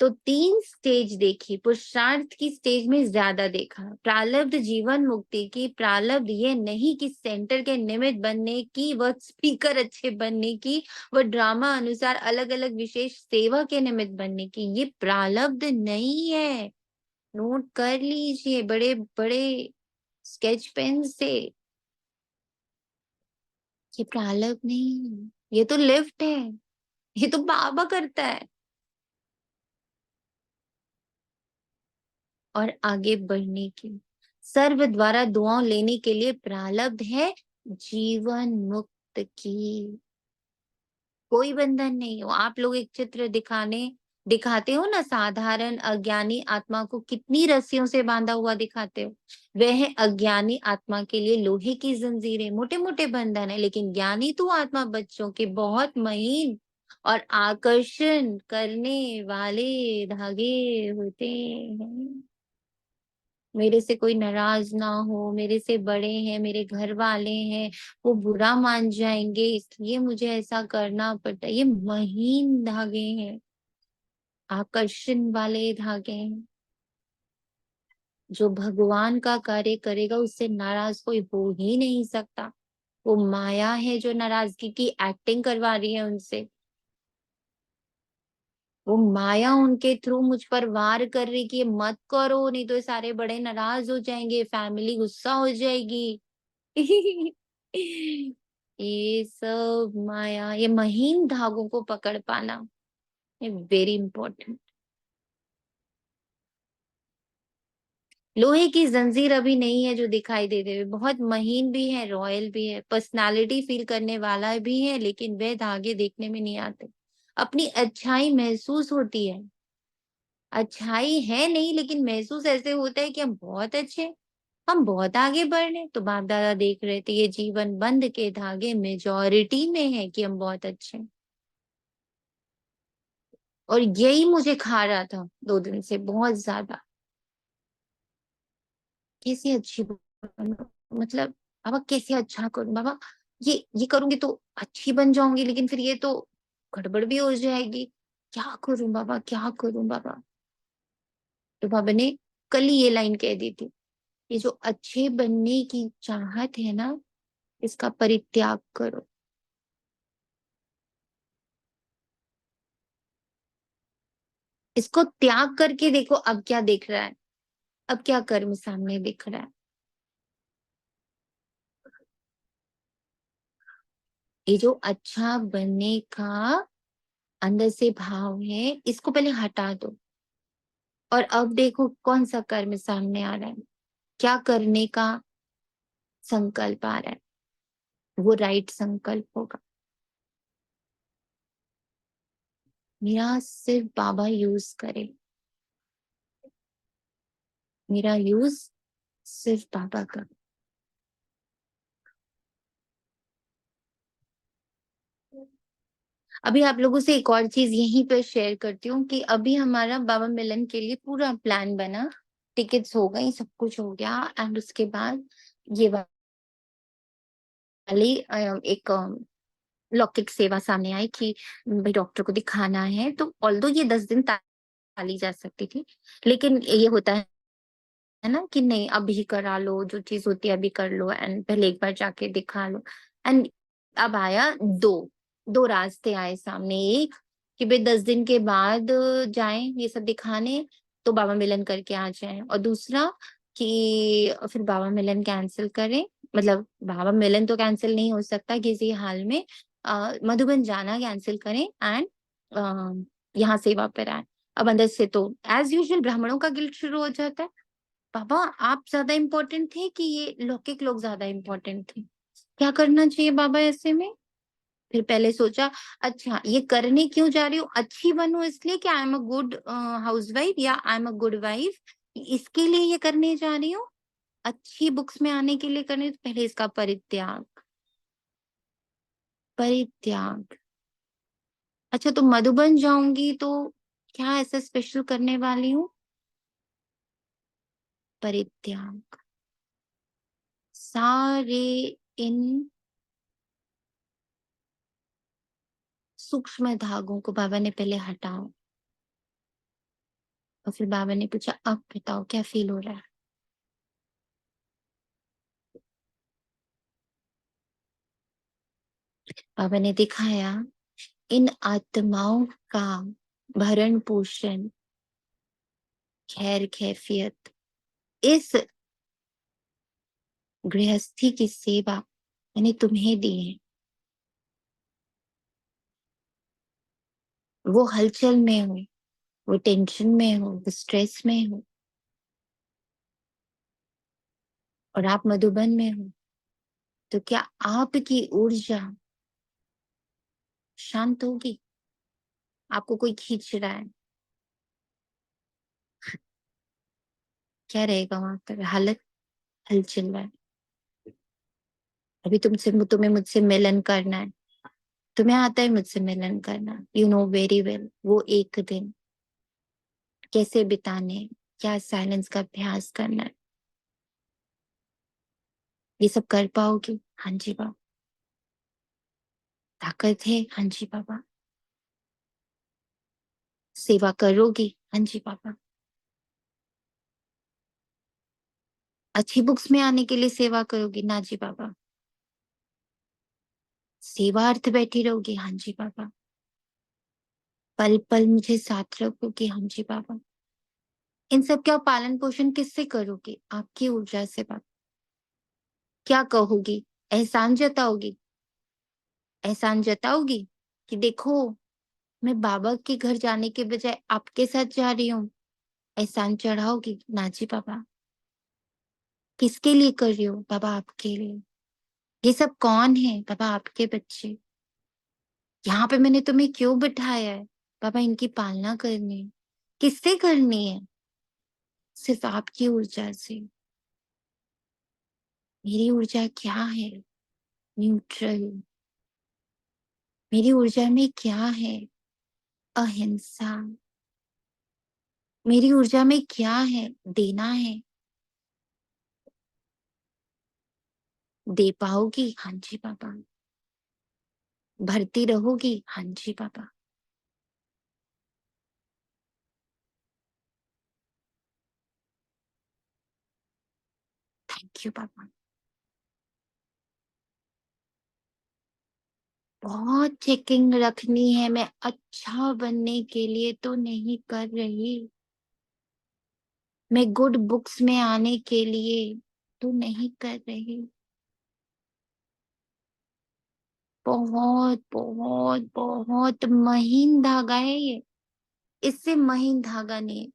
तो 3 स्टेज देखी, पुरुषार्थ की स्टेज में ज्यादा देखा, प्रारब्ध जीवन मुक्ति की, प्रारब्ध ये नहीं कि सेंटर के निमित्त बनने की, वह स्पीकर अच्छे बनने की, वह ड्रामा अनुसार अलग अलग विशेष सेवा के निमित्त बनने की, ये प्रारब्ध नहीं है। नोट कर लीजिए बड़े बड़े स्केच पेन से, ये प्रारब्ध नहीं है, ये तो लिफ्ट है, ये तो बाबा करता है। और आगे बढ़ने की, सर्व द्वारा दुआओं लेने के लिए प्रारब्ध है जीवन मुक्त की। कोई बंधन नहीं हो। आप लोग एक चित्र दिखाते हो ना, साधारण अज्ञानी आत्मा को कितनी रस्सियों से बांधा हुआ दिखाते हो, वह है अज्ञानी आत्मा के लिए लोहे की जंजीरें, मोटे मोटे बंधन है, लेकिन ज्ञानी तो आत्मा बच्चों के बहुत महीन और आकर्षण करने वाले धागे होते हैं। मेरे से कोई नाराज ना हो, मेरे से बड़े हैं, मेरे घर वाले हैं, वो बुरा मान जाएंगे इसलिए मुझे ऐसा करना पड़ता है, ये महीन धागे हैं, आकर्षण वाले धागे हैं। जो भगवान का कार्य करेगा उससे नाराज कोई हो ही नहीं सकता। वो माया है जो नाराजगी की एक्टिंग करवा रही है उनसे, वो माया उनके थ्रू मुझ पर वार कर रही कि ये मत करो, नहीं तो ये सारे बड़े नाराज हो जाएंगे, फैमिली गुस्सा हो जाएगी। ये सब माया, ये महीन धागों को पकड़ पाना, ये वेरी इंपॉर्टेंट। लोहे की जंजीर अभी नहीं है जो दिखाई देते हुए, बहुत महीन भी है, रॉयल भी है, पर्सनालिटी फील करने वाला भी है, लेकिन वे धागे देखने में नहीं आते। अपनी अच्छाई महसूस होती है, अच्छाई है नहीं, लेकिन महसूस ऐसे होता है कि हम बहुत अच्छे, हम बहुत आगे बढ़ रहे। तो बाप दादा देख रहे थे ये जीवन बंध के धागे मेजॉरिटी में है कि हम बहुत अच्छे हैं। और यही मुझे खा रहा था 2 दिन से बहुत ज्यादा, कैसे अच्छी बनूं, मतलब बाबा कैसे अच्छा करूं बाबा, ये करूंगी तो अच्छी बन जाऊंगी, लेकिन फिर ये तो गड़बड़ भी हो जाएगी, क्या करूं बाबा, क्या करूं बाबा। तो बाबा ने कल ही ये लाइन कह दी थी, ये जो अच्छे बनने की चाहत है ना, इसका परित्याग करो। इसको त्याग करके देखो अब क्या दिख रहा है, अब क्या कर्म सामने दिख रहा है। ये जो अच्छा बनने का अंदर से भाव है, इसको पहले हटा दो, और अब देखो कौन सा कर्म सामने आ रहा है, क्या करने का संकल्प आ रहा है, वो राइट संकल्प होगा। मेरा सिर्फ बाबा यूज करे, मेरा यूज सिर्फ बाबा का। अभी आप लोगों से एक और चीज यहीं पर शेयर करती हूँ कि अभी हमारा बाबा मिलन के लिए पूरा प्लान बना, टिकट्स हो गई, सब कुछ हो गया, एंड उसके बाद ये वाली एक लौकिक सेवा सामने आई कि भाई डॉक्टर को दिखाना है। तो ऑल्दो ये 10 दिन टाली जा सकती थी, लेकिन ये होता है ना कि नहीं अभी करा लो, जो चीज होती है अभी कर लो, एंड पहले एक बार जाके दिखा लो। एंड अब आया दो रास्ते आए सामने, एक कि भाई 10 दिन के बाद जाएं ये सब दिखाने, तो बाबा मिलन करके आ जाएं, और दूसरा कि फिर बाबा मिलन कैंसिल करें, मतलब बाबा मिलन तो कैंसिल नहीं हो सकता किसी हाल में, मधुबन जाना कैंसिल करें एंड यहाँ सेवा पर आए। अब अंदर से तो एज यूजुअल ब्राह्मणों का गिल्ट शुरू हो जाता है, बाबा आप ज्यादा इम्पोर्टेंट थे कि ये लौकिक लोग ज्यादा इम्पोर्टेंट थे? क्या करना चाहिए बाबा ऐसे में? फिर पहले सोचा, अच्छा ये करने क्यों जा रही हूँ, अच्छी बनूं इसलिए कि I am a good housewife या I am a good wife, इसके लिए ये करने जा रही हूँ, अच्छी बुक्स में आने के लिए करने? तो पहले इसका परित्याग, परित्याग। अच्छा तो मधुबन जाऊंगी तो क्या ऐसा स्पेशल करने वाली हूँ? परित्याग। सारे इन सूक्ष्म धागों को बाबा ने पहले हटाओ। और फिर बाबा ने पूछा, अब बताओ क्या फील हो रहा है? बाबा ने दिखाया, इन आत्माओं का भरण पोषण, खैर कैफियत, इस गृहस्थी की सेवा मैंने तुम्हें दी है। वो हलचल में हो, वो टेंशन में हो, वो स्ट्रेस में हो, और आप मधुबन में हो, तो क्या आपकी ऊर्जा शांत होगी? आपको कोई खींच रहा है, क्या रहेगा वहां पर? हालत हलचल है। अभी तुम्हें मुझसे मिलन करना है, तुम्हें आता है मुझसे मिलन करना, यू नो वेरी वेल वो एक दिन कैसे बिताने, क्या साइलेंस का अभ्यास करना है, ये सब कर पाओगे? हाँ जी बाबा। ताकत है? हाँ जी बाबा। सेवा करोगी? हाँ जी बाबा। अच्छी बुक्स में आने के लिए सेवा करोगी? ना जी बाबा। सेवा अर्थ बैठी रहोगी? हाँ जी बाबा। पल पल मुझे साथ रखोगे? हाँ जी बाबा। इन सब का पालन पोषण किससे करोगे? आपकी ऊर्जा से बाबा। क्या कहोगी? एहसान जताओगी? एहसान जताओगी कि देखो मैं बाबा के घर जाने के बजाय आपके साथ जा रही हूँ? एहसान चढ़ाओगी? ना जी बाबा। किसके लिए कर रही हो? बाबा आपके लिए। ये सब कौन है? बाबा आपके बच्चे। यहाँ पे मैंने तुम्हें क्यों बिठाया है? बाबा इनकी पालना करनी है। किससे करनी है? सिर्फ आपकी ऊर्जा से। मेरी ऊर्जा क्या है? न्यूट्रल। मेरी ऊर्जा में क्या है? अहिंसा। मेरी ऊर्जा में क्या है? देना है। दे पाओगी? हाँ जी बाबा। भरती रहोगी? हाँ जी बाबा। थैंक यू बाबा। बहुत चेकिंग रखनी है, मैं अच्छा बनने के लिए तो नहीं कर रही, मैं गुड बुक्स में आने के लिए तो नहीं कर रही। बहुत बहुत बहुत महीन धागा है ये, इससे महीन धागा नहीं।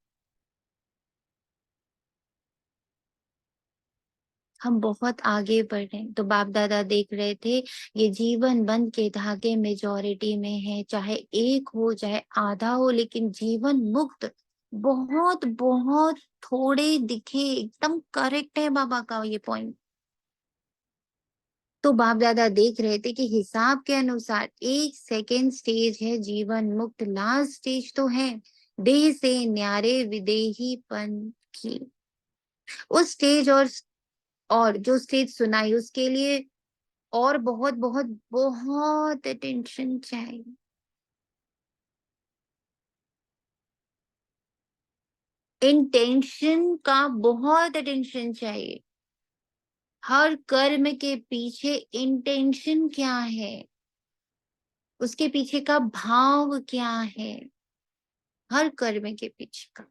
हम बहुत आगे बढ़ रहे हैं। तो बाप दादा देख रहे थे ये जीवन बंध के धागे मेजोरिटी में है, चाहे एक हो चाहे आधा हो, लेकिन जीवन मुक्त बहुत बहुत थोड़े दिखे। एकदम करेक्ट है बाबा का ये पॉइंट। तो बाप दादा देख रहे थे कि हिसाब के अनुसार एक सेकेंड स्टेज है जीवन मुक्त, लास्ट स्टेज तो है देह से न्यारे विदेहीपन की। उस स्टेज और जो स्टेज सुनाई उसके लिए और बहुत बहुत बहुत अटेंशन चाहिए। इंटेंशन का बहुत अटेंशन चाहिए। हर कर्म के पीछे इंटेंशन क्या है, उसके पीछे का भाव क्या है, हर कर्म के पीछे का।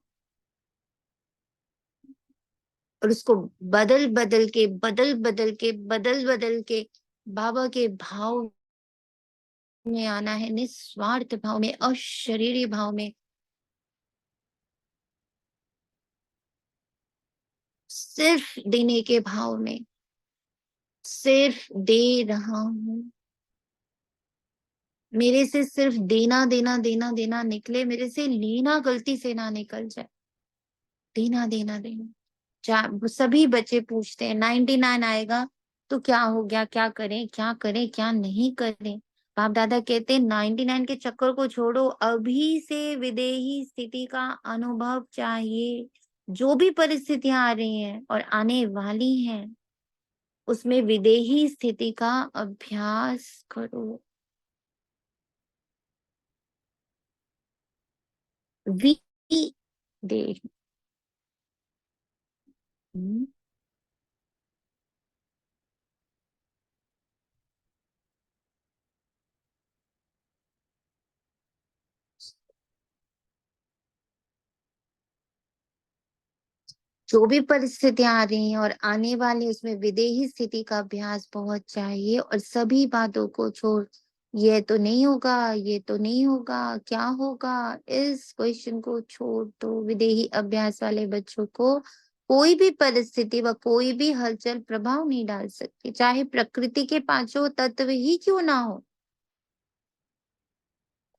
और उसको बदल बदल के बदल बदल के बदल बदल के बाबा के भाव में आना है, निस्वार्थ भाव में, अशरीरी भाव में। सिर्फ देने के भाव में, सिर्फ दे रहा हूं। मेरे से सिर्फ देना देना देना देना निकले, मेरे से लेना गलती से ना निकल जाए। देना देना देना। सभी बच्चे पूछते हैं 99 आएगा तो क्या हो गया, क्या करें क्या करें क्या नहीं करें। बाप दादा कहते हैं 99 के चक्कर को छोड़ो, अभी से विदेही स्थिति का अनुभव चाहिए। जो भी परिस्थितियां आ रही हैं और आने वाली हैं, उसमें विदेही स्थिति का अभ्यास करो। वी दे। जो भी परिस्थितियां आ रही हैं और आने वाली, उसमें विदेही स्थिति का अभ्यास बहुत चाहिए। और सभी बातों को छोड़, ये तो नहीं होगा, ये तो नहीं होगा, क्या होगा, इस क्वेश्चन को छोड़ दो। विदेही अभ्यास वाले बच्चों को कोई भी परिस्थिति व कोई भी हलचल प्रभाव नहीं डाल सकती, चाहे प्रकृति के पांचों तत्व ही क्यों ना हो।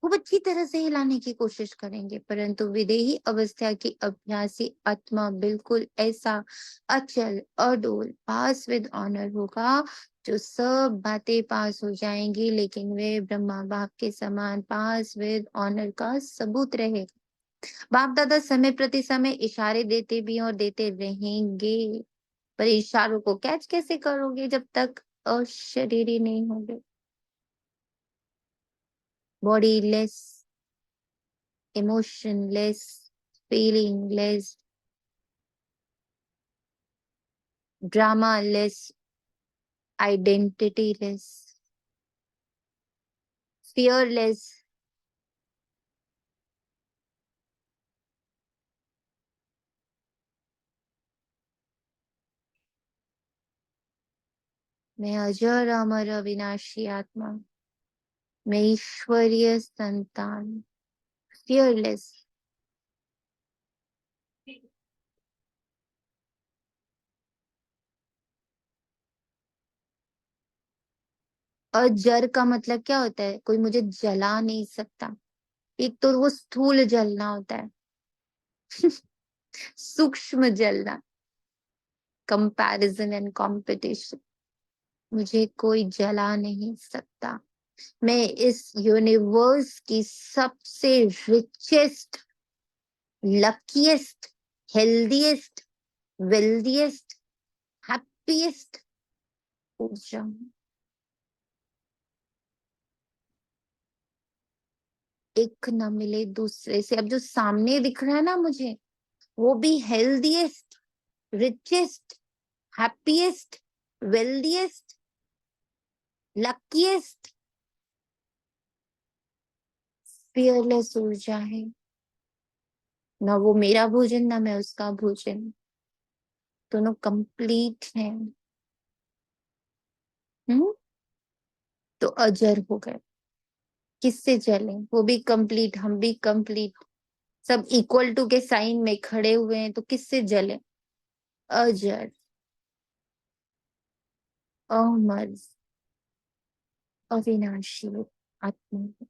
खूब अच्छी तरह से हिलाने की कोशिश करेंगे, परंतु विदेही अवस्था की अभ्यासी आत्मा बिल्कुल ऐसा अचल अडोल पास विद ऑनर होगा, जो सब बातें पास हो जाएंगी, लेकिन वे ब्रह्मा बाप के समान पास विद ऑनर का सबूत रहेगा। बाप दादा समय प्रति समय इशारे देते भी और देते रहेंगे, पर इशारों को कैच कैसे करोगे जब तक अशरीरी नहीं होगे। Body less, emotionless, feelingless, drama-less, identity-less, fearless. मैं अजर अमर अविनाशी आत्मा, मैं ईश्वरीय संतान, fearless. अजर का मतलब क्या होता है? कोई मुझे जला नहीं सकता। एक तो वो स्थूल जलना होता है सूक्ष्म जलना, कंपैरिजन एंड कंपटीशन। मुझे कोई जला नहीं सकता। मैं इस यूनिवर्स की सबसे richest, luckiest, healthiest, wealthiest, happiest ऊर्जा हूं। एक न मिले दूसरे से। अब जो सामने दिख रहा है ना मुझे, वो भी healthiest, richest, happiest, wealthiest, luckiest, fearless ऊर्जा है। ना वो मेरा भोजन, ना मैं उसका भोजन, दोनों कंप्लीट हैं। तो अजर हो गए। किससे चले? वो भी कंप्लीट, हम भी कंप्लीट, सब इक्वल टू के साइन में खड़े हुए हैं, तो किससे जले? अजर, अमर, अविनाशी आत्मा।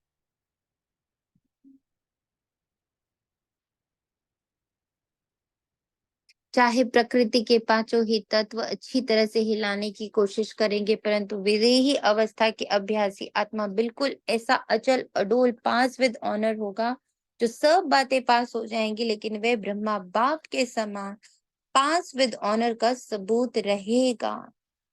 चाहे प्रकृति के पांचों ही तत्व अच्छी तरह से हिलाने की कोशिश करेंगे, परंतु विदेही अवस्था के अभ्यासी आत्मा बिल्कुल ऐसा अचल अडोल पास विद ऑनर होगा, जो सब बातें पास हो जाएंगी, लेकिन वे ब्रह्मा बाप के समान पास विद ऑनर का सबूत रहेगा।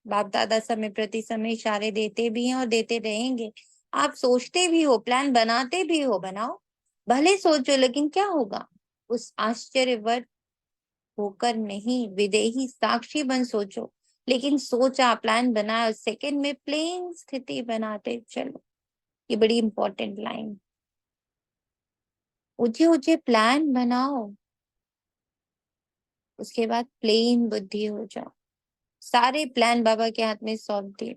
बाप दादा समय प्रति समय इशारे देते भी हैं और देते रहेंगे। आप सोचते भी हो, प्लान बनाते भी हो, बनाओ, भले सोचो, लेकिन क्या होगा? उस आश्चर्यवर्त होकर नहीं, विदेही साक्षी बन सोचो। लेकिन सोचा, प्लान बनाया, सेकंड में प्लेन स्थिति बनाते चलो। ये बड़ी इंपॉर्टेंट लाइन। ऊंचे ऊंचे प्लान बनाओ, उसके बाद प्लेन बुद्धि हो जाओ। सारे प्लान बाबा के हाथ में सौंप दिए,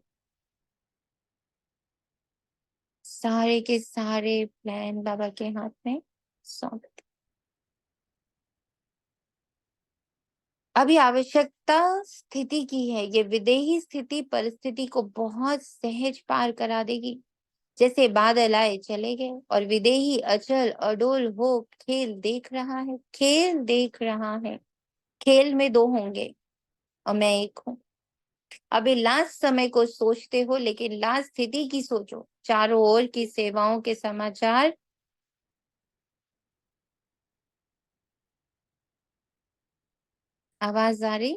सारे के सारे प्लान बाबा के हाथ में सौंप दिए। अभी आवश्यकता स्थिति की है। ये विदेही स्थिति परिस्थिति को बहुत सहज पार करा देगी। जैसे बादल आए चले गए, और विदेही अचल अडोल हो खेल देख रहा है, खेल देख रहा है। खेल में दो होंगे और मैं एक हूँ। अभी लास्ट समय को सोचते हो, लेकिन लास्ट स्थिति की सोचो। चारों ओर की सेवाओं के समाचार। आवाज आ रही?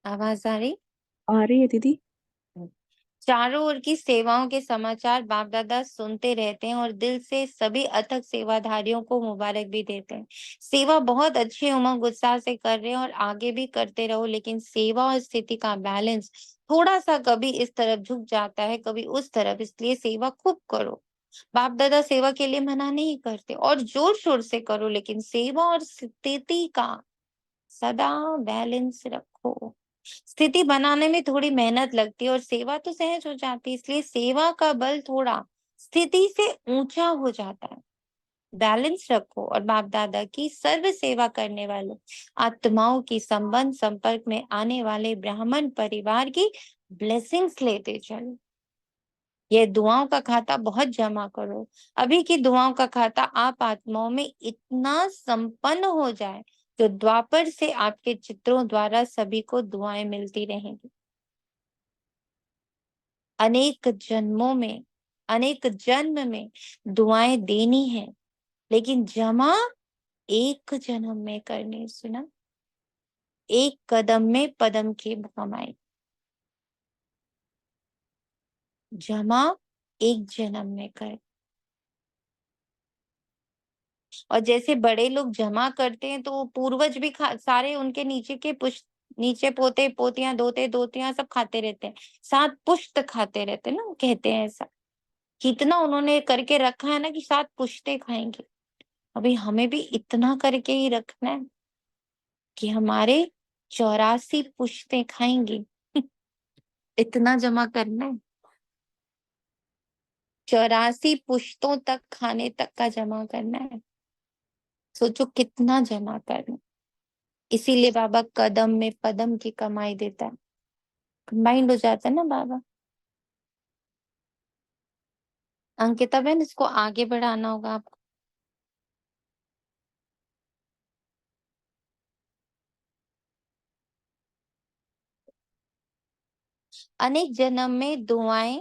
आवाज आ रही? आ रही है दीदी। चारों ओर की सेवाओं के समाचार बाप दादा सुनते रहते हैं और दिल से सभी अथक सेवाधारियों को मुबारक भी देते हैं। सेवा बहुत अच्छे उमंग उत्साह से कर रहे हैं और आगे भी करते रहो, लेकिन सेवा और स्थिति का बैलेंस थोड़ा सा कभी इस तरफ झुक जाता है, कभी उस तरफ, इसलिए सेवा खूब करो। बाप दादा सेवा के लिए मना नहीं करते, और जोर शोर से करो, लेकिन सेवा और स्थिति का सदा बैलेंस रखो। स्थिति बनाने में थोड़ी मेहनत लगती है और सेवा तो सहज हो जाती है, इसलिए सेवा का बल थोड़ा स्थिति से ऊंचा हो जाता है। बैलेंस रखो और बाप दादा की सर्व सेवा करने वाले आत्माओं की संबंध संपर्क में आने वाले ब्राह्मण परिवार की ब्लेसिंग्स लेते चलो। ये दुआओं का खाता बहुत जमा करो। अभी की दुआओं का खाता आप आत्माओं में इतना संपन्न हो जाए, जो द्वापर से आपके चित्रों द्वारा सभी को दुआएं मिलती रहेंगी। अनेक जन्मों में, अनेक जन्म में दुआएं देनी है, लेकिन जमा एक जन्म में करनी। सुना? एक कदम में पदम की कमाई। जमा एक जन्म में कर। और जैसे बड़े लोग जमा करते हैं, तो पूर्वज भी सारे उनके नीचे के पुष्ट, नीचे पोते पोतियां दोते दोतियां सब खाते रहते हैं, सात पुश्त खाते रहते हैं ना, कहते हैं ऐसा। कितना उन्होंने करके रखा है ना कि सात पुश्ते खाएंगे। अभी हमें भी इतना करके ही रखना है कि हमारे 84 पुश्ते खाएंगी। इतना जमा करना है, 84 पुश्तों तक खाने तक का जमा करना है। सोचो कितना जमा करना। इसीलिए बाबा कदम में पदम की कमाई देता है। कंबाइंड हो जाता है ना बाबा। अंकिता बहन, इसको आगे बढ़ाना होगा आपको। अनेक जन्म में दुआएं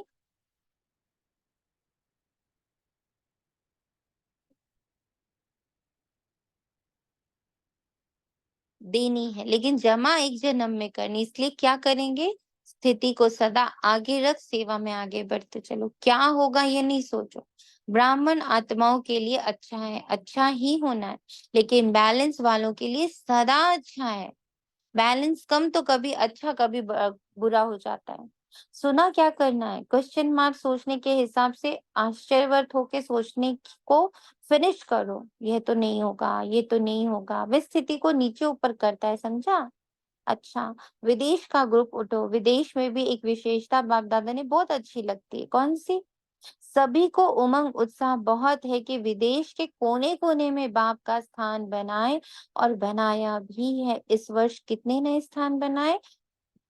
देनी है, लेकिन जमा एक जन्म में करनी। इसलिए क्या करेंगे? स्थिति को सदा आगे रख, सेवा में आगे बढ़ते चलो। क्या होगा ये नहीं सोचो। ब्राह्मण आत्माओं के लिए अच्छा है, अच्छा ही होना है, लेकिन बैलेंस वालों के लिए सदा अच्छा है। बैलेंस कम तो कभी अच्छा कभी बुरा हो जाता है। सुना क्या करना है? क्वेश्चन मार्क सोचने के हिसाब से आश्चर्यवर्त होके सोचने को फिनिश करो। यह तो नहीं होगा, ये तो नहीं होगा, वे स्थिति को नीचे ऊपर करता है, समझा? अच्छा, विदेश का ग्रुप उठो। विदेश में भी एक विशेषता बाप दादा ने बहुत अच्छी लगती है। कौन सी? सभी को उमंग उत्साह बहुत है कि विदेश के कोने कोने में बाप का स्थान बनाए, और बनाया भी है। इस वर्ष कितने नए स्थान बनाए?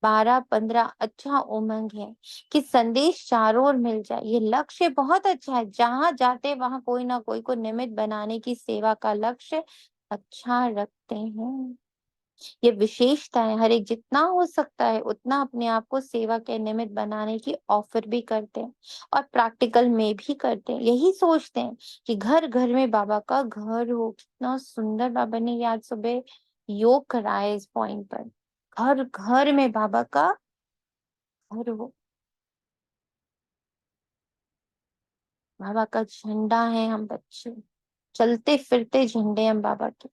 12-15। अच्छा उमंग है कि संदेश चारों ओर मिल जाए। ये लक्ष्य बहुत अच्छा है। जहां जाते वहां कोई ना कोई को निमित्त बनाने की सेवा का लक्ष्य अच्छा रखते हैं। ये विशेषता है। हर एक जितना हो सकता है उतना अपने आप को सेवा के निमित्त बनाने की ऑफर भी करते हैं, और प्रैक्टिकल में भी करते हैं। यही सोचते हैं कि घर घर में बाबा का घर हो। कितना सुंदर बाबा ने आज सुबह योग कराया इस पॉइंट पर। घर घर में बाबा का घर हो। बाबा का झंडा है हम बच्चे, चलते फिरते झंडे हम बाबा के।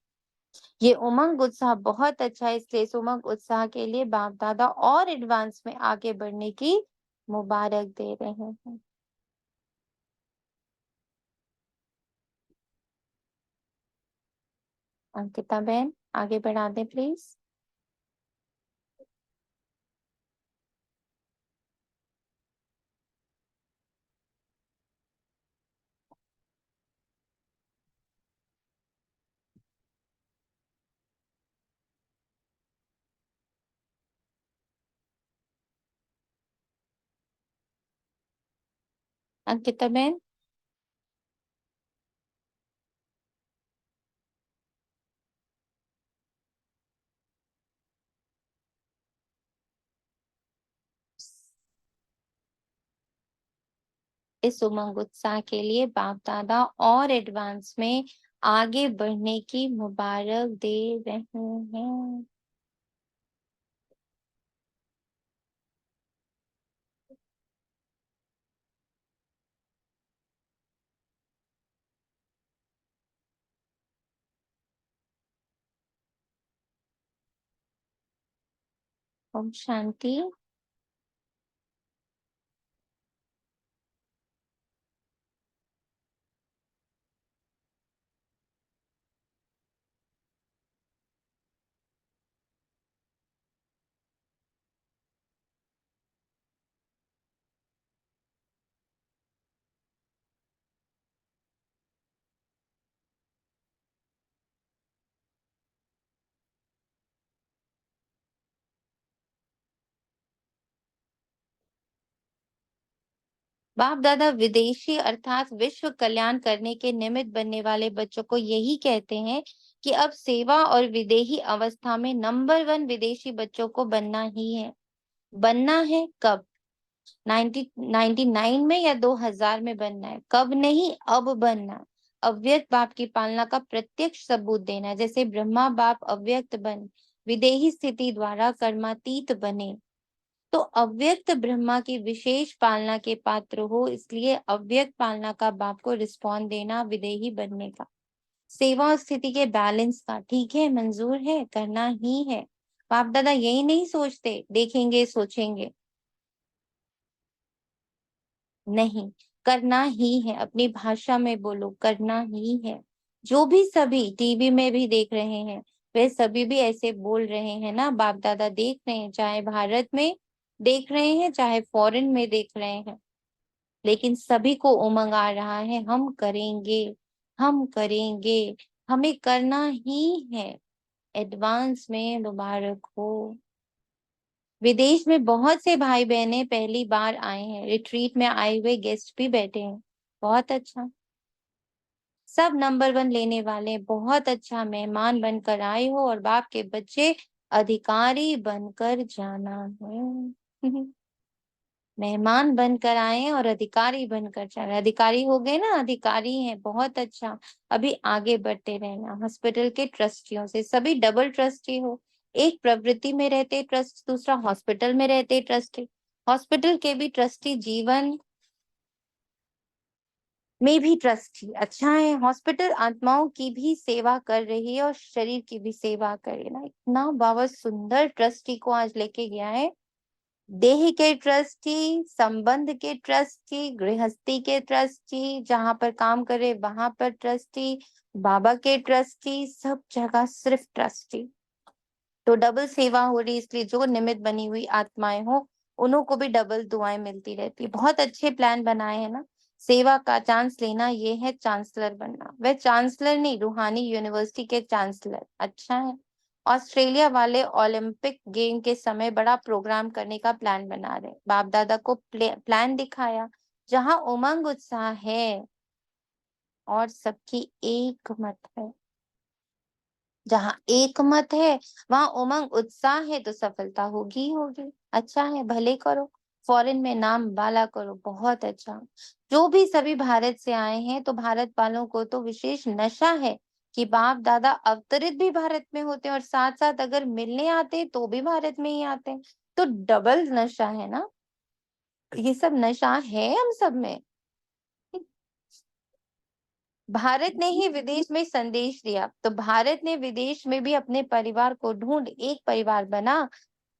ये उमंग उत्साह बहुत अच्छा है, इसलिए इस उमंग उत्साह के लिए बाप दादा और एडवांस में आगे बढ़ने की मुबारक दे रहे हैं। अंकिता बहन, आगे बढ़ा दे प्लीज। अंकिता बहन? इस उमंग उत्साह के लिए बाप दादा और एडवांस में आगे बढ़ने की मुबारक दे रहे हैं। ओम शांति। बाप दादा विदेशी अर्थात विश्व कल्याण करने के निमित्त बनने वाले बच्चों को यही कहते हैं कि अब सेवा और विदेही अवस्था में नंबर 1 विदेशी बच्चों को बनना ही है। बनना है कब? 1999 में या 2000 में बनना है? कब नहीं, अब बनना है। अव्यक्त बाप की पालना का प्रत्यक्ष सबूत देना है। जैसे ब्रह्मा बाप अव्यक्त बन विदेही स्थिति द्वारा कर्मातीत बने, तो अव्यक्त ब्रह्मा की विशेष पालना के पात्र हो, इसलिए अव्यक्त पालना का बाप को रिस्पॉन्ड देना विदेही बनने का, सेवा और स्थिति के बैलेंस का। ठीक है, मंजूर है, करना ही है। बाप दादा यही नहीं सोचते देखेंगे सोचेंगे, नहीं, करना ही है। अपनी भाषा में बोलो, करना ही है। जो भी सभी टीवी में भी देख रहे हैं वे सभी भी ऐसे बोल रहे हैं ना, बाप दादा देख रहे हैं, चाहे भारत में देख रहे हैं चाहे फॉरेन में देख रहे हैं, लेकिन सभी को उमंग आ रहा है, हम करेंगे, हम करेंगे, हमें करना ही है। एडवांस में मुबारक हो। विदेश में बहुत से भाई बहने पहली बार आए हैं, रिट्रीट में आए हुए गेस्ट भी बैठे हैं। बहुत अच्छा, सब नंबर 1 लेने वाले, बहुत अच्छा। मेहमान बनकर आए हो और बाप के बच्चे अधिकारी बनकर जाना है। मेहमान बनकर आए हैं और अधिकारी बनकर जाना, अधिकारी हो गए ना, अधिकारी हैं, बहुत अच्छा। अभी आगे बढ़ते रहना। हॉस्पिटल के ट्रस्टियों से सभी डबल ट्रस्टी हो, एक प्रवृत्ति में रहते ट्रस्ट, दूसरा हॉस्पिटल में रहते ट्रस्टी। हॉस्पिटल के भी ट्रस्टी जीवन में भी ट्रस्टी, अच्छा है। हॉस्पिटल आत्माओं की भी सेवा कर रही है और शरीर की भी सेवा करे ना। इतना बाबा सुंदर ट्रस्टी को आज लेके गया है। देह के ट्रस्टी, संबंध के ट्रस्टी, गृहस्थी के ट्रस्टी, जहां पर काम करे वहां पर ट्रस्टी, बाबा के ट्रस्टी, सब जगह सिर्फ ट्रस्टी। तो डबल सेवा हो रही, इसलिए जो निमित्त बनी हुई आत्माएं हो उन्हों को भी डबल दुआएं मिलती रहती है। बहुत अच्छे प्लान बनाए हैं ना। सेवा का चांस लेना ये है चांसलर बनना। वह चांसलर नहीं, रूहानी यूनिवर्सिटी के चांसलर। अच्छा है। ऑस्ट्रेलिया वाले ओलंपिक गेम के समय बड़ा प्रोग्राम करने का प्लान बना रहे। बाप दादा को प्लान दिखाया, जहां उमंग उत्साह है और सबकी एक मत है। जहां एक मत है वहां उमंग उत्साह है, तो सफलता होगी ही होगी। अच्छा है, भले करो, फॉरेन में नाम वाला करो, बहुत अच्छा। जो भी सभी भारत से आए हैं, तो भारत वालों को तो विशेष नशा है कि बाप दादा अवतरित भी भारत में होते हैं और साथ साथ अगर मिलने आते तो भी भारत में ही आते हैं। तो डबल नशा है ना, ये सब नशा है हम सब में। भारत ने ही विदेश में संदेश दिया, तो भारत ने विदेश में भी अपने परिवार को ढूंढ एक परिवार बना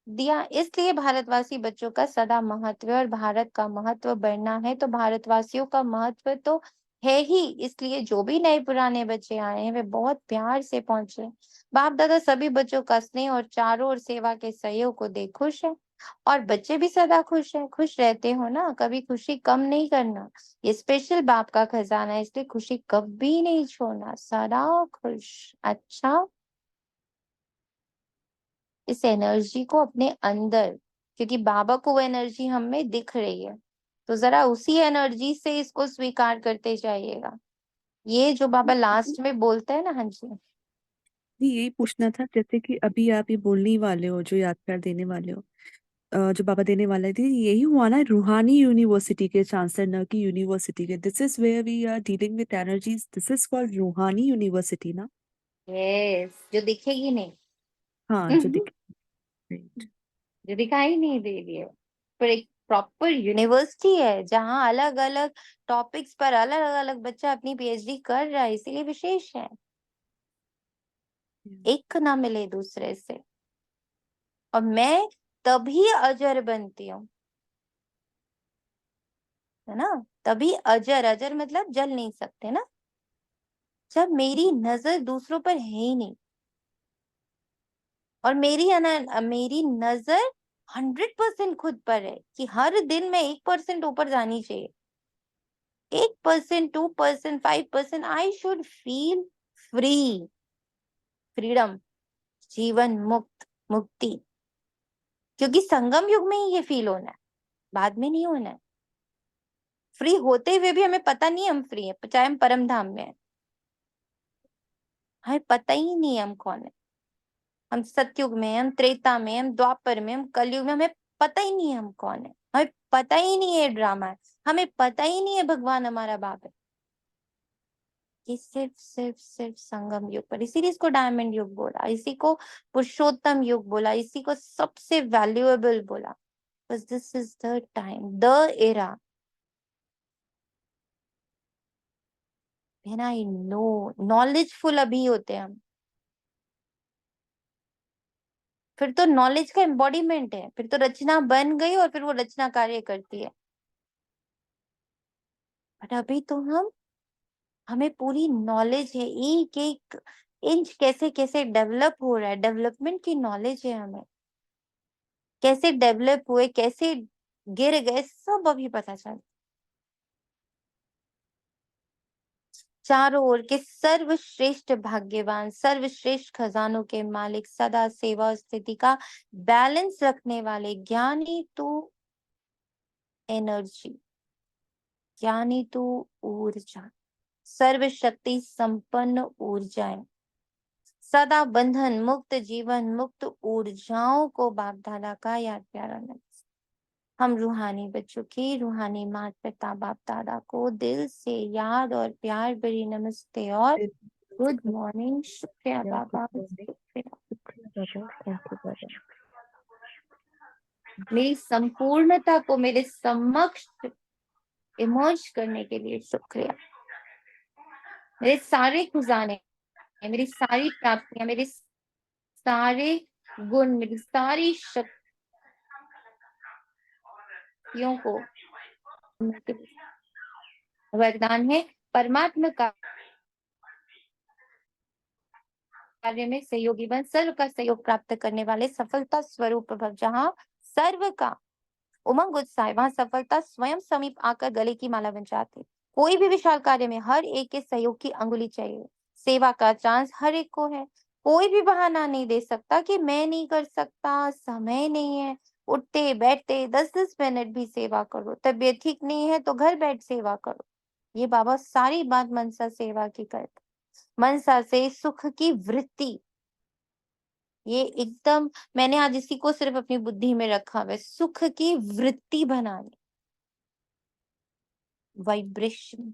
दिया। इसलिए भारतवासी बच्चों का सदा महत्व है और भारत का महत्व बढ़ना है तो भारतवासियों का महत्व तो है ही। इसलिए जो भी नए पुराने बच्चे आए हैं वे बहुत प्यार से पहुंचे। बाप दादा सभी बच्चों का स्नेह और चारों ओर सेवा के सहयोग को देख खुश है और बच्चे भी सदा खुश है। खुश रहते हो ना, कभी खुशी कम नहीं करना। ये स्पेशल बाप का खजाना है, इसलिए खुशी कभी नहीं छोड़ना, सदा खुश। अच्छा, इस एनर्जी को अपने अंदर, क्योंकि बाबा को वो एनर्जी हम में दिख रही है, तो जरा उसी एनर्जी से इसको स्वीकार करते जाइएगा। ये जो बाबा लास्ट में बोलते हैं ना, हाँ जी, नहीं, यही पूछना था, जैसे कि अभी आप ये बोलने ही वाले हो, जो याद कर देने वाले हो, जो बाबा देने वाले थे, यही हुआ ना रूहानी यूनिवर्सिटी के चांसलर, न कि यूनिवर्सिटी के। This is where we are dealing with energies, this is called रूहानी यूनिवर्सिटी ना। यस, जो दिखेगी नहीं। हाँ, जो दिख right. जो दिखाई नहीं दे रही है, पर एक प्रॉपर यूनिवर्सिटी है जहाँ अलग अलग टॉपिक्स पर अलग अलग बच्चा अपनी पीएचडी कर रहा है, इसीलिए विशेष है। एक ना मिले दूसरे से। और मैं तभी अजर बनती हूँ, है ना, तभी अजर, अजर मतलब जल नहीं सकते ना, जब मेरी नजर दूसरों पर है ही नहीं, और मेरी नजर 100% खुद पर है कि हर दिन मैं 1% ऊपर जानी चाहिए। 1%, 2%, 5%, I should feel free, freedom, जीवन मुक्त, मुक्ति। क्योंकि संगम युग में ही ये फील होना है, बाद में नहीं होना है। फ्री होते हुए भी हमें पता नहीं हम फ्री है, चाहे हम परम धाम में है, हमें पता ही नहीं है हम कौन है। हम सतयुग में, हम त्रेता में, हम द्वापर में, हम कलयुग में, हमें पता ही नहीं है हम कौन है। हमें पता ही नहीं है ड्रामा है, हमें पता ही नहीं है भगवान हमारा बाप है। ये सिर्फ सिर्फ सिर्फ संगम युग पर, इसीलिए इसको डायमंड युग बोला, इसी को पुरुषोत्तम युग बोला, इसी को सबसे वैल्यूएबल बोला। बस this is the time, the era. है ना, आई नो, नॉलेजफुल अभी होते हैं हम, फिर तो नॉलेज का एम्बॉडीमेंट है, फिर तो रचना बन गई और फिर वो रचना कार्य करती है। बट अभी तो हमें पूरी नॉलेज है, एक एक इंच कैसे कैसे डेवलप हो रहा है, डेवलपमेंट की नॉलेज है हमें। कैसे डेवलप हुए, कैसे गिर गए, सब अभी पता चल। चारों ओर के सर्वश्रेष्ठ भाग्यवान, सर्वश्रेष्ठ खजानों के मालिक, सदा सेवा और स्थिति का बैलेंस रखने वाले ज्ञानी तू एनर्जी, ज्ञानी तू ऊर्जा, सर्वशक्ति संपन्न ऊर्जाएं, सदा बंधन मुक्त, जीवन मुक्त ऊर्जाओं को बाप दादा का याद प्यारा नमस्ते। हम रूहानी बच्चों की रूहानी माता पिता बाप दादा को दिल से याद और प्यार भरी नमस्ते और गुड मॉर्निंग। शुक्रिया बाबा, शुक्रिया। मेरी संपूर्णता को मेरे समक्ष इमर्ज करने के लिए शुक्रिया। मेरे सारे खजाने, मेरी सारी प्राप्तियां, मेरे सारे गुण, मेरी सारी शक्तियों को वरदान है परमात्मा का कार्य में सहयोगी बन, सर्व का सहयोग प्राप्त करने वाले सफलता स्वरूप भव। जहाँ सर्व का उमंग उत्साह, वहां सफलता स्वयं समीप आकर गले की माला बन जाती। कोई भी विशाल कार्य में हर एक के सहयोग की अंगुली चाहिए। सेवा का चांस हर एक को है। कोई भी बहाना नहीं दे सकता कि मैं नहीं कर सकता, समय नहीं है। उठते बैठते 10-10 मिनट भी सेवा करो। तबीयत ठीक नहीं है तो घर बैठ सेवा करो। ये बाबा सारी बात मनसा सेवा की करते। मनसा से सुख की वृत्ति, ये एकदम मैंने आज इसी को सिर्फ अपनी बुद्धि में रखा हुआ है, सुख की वृत्ति बनानी, vibration,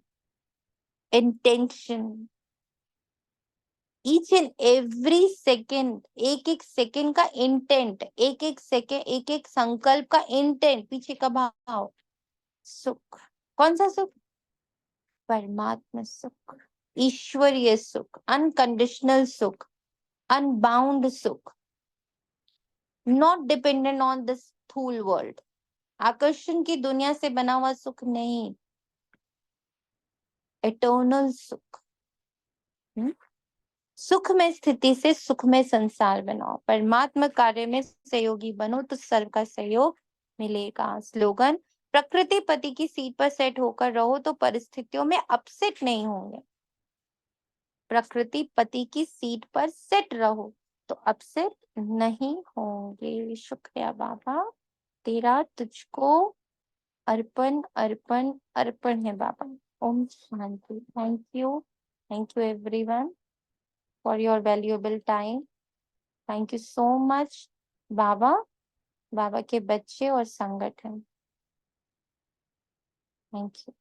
intention, each and every second, एक एक सेकेंड का इंटेंट, एक एक सेकेंड, एक एक संकल्प का इंटेंट, पीछे का भाव। सुख, कौन सा सुख? परमात्मा सुख, ईश्वरीय सुख, अनकंडीशनल सुख, अनबाउंड सुख, नॉट डिपेंडेंट ऑन दिस स्थूल वर्ल्ड। आकर्षण की दुनिया से बना हुआ सुख नहीं, इटर्नल सुख। सुख में स्थिति से सुख में संसार बनाओ, परमात्मा कार्य में सहयोगी बनो तो सर्व का सहयोग मिलेगा। स्लोगन, प्रकृति पति की सीट पर सेट होकर रहो तो परिस्थितियों में अपसेट नहीं होंगे। प्रकृति पति की सीट पर सेट रहो तो अपसेट नहीं होंगे। शुक्रिया बाबा, तेरा तुझको अर्पण अर्पण अर्पण है बाबा। ओम शांति। Thank you everyone for your valuable time. Thank you so much Baba, बाबा के बच्चे और संगठन। Thank you.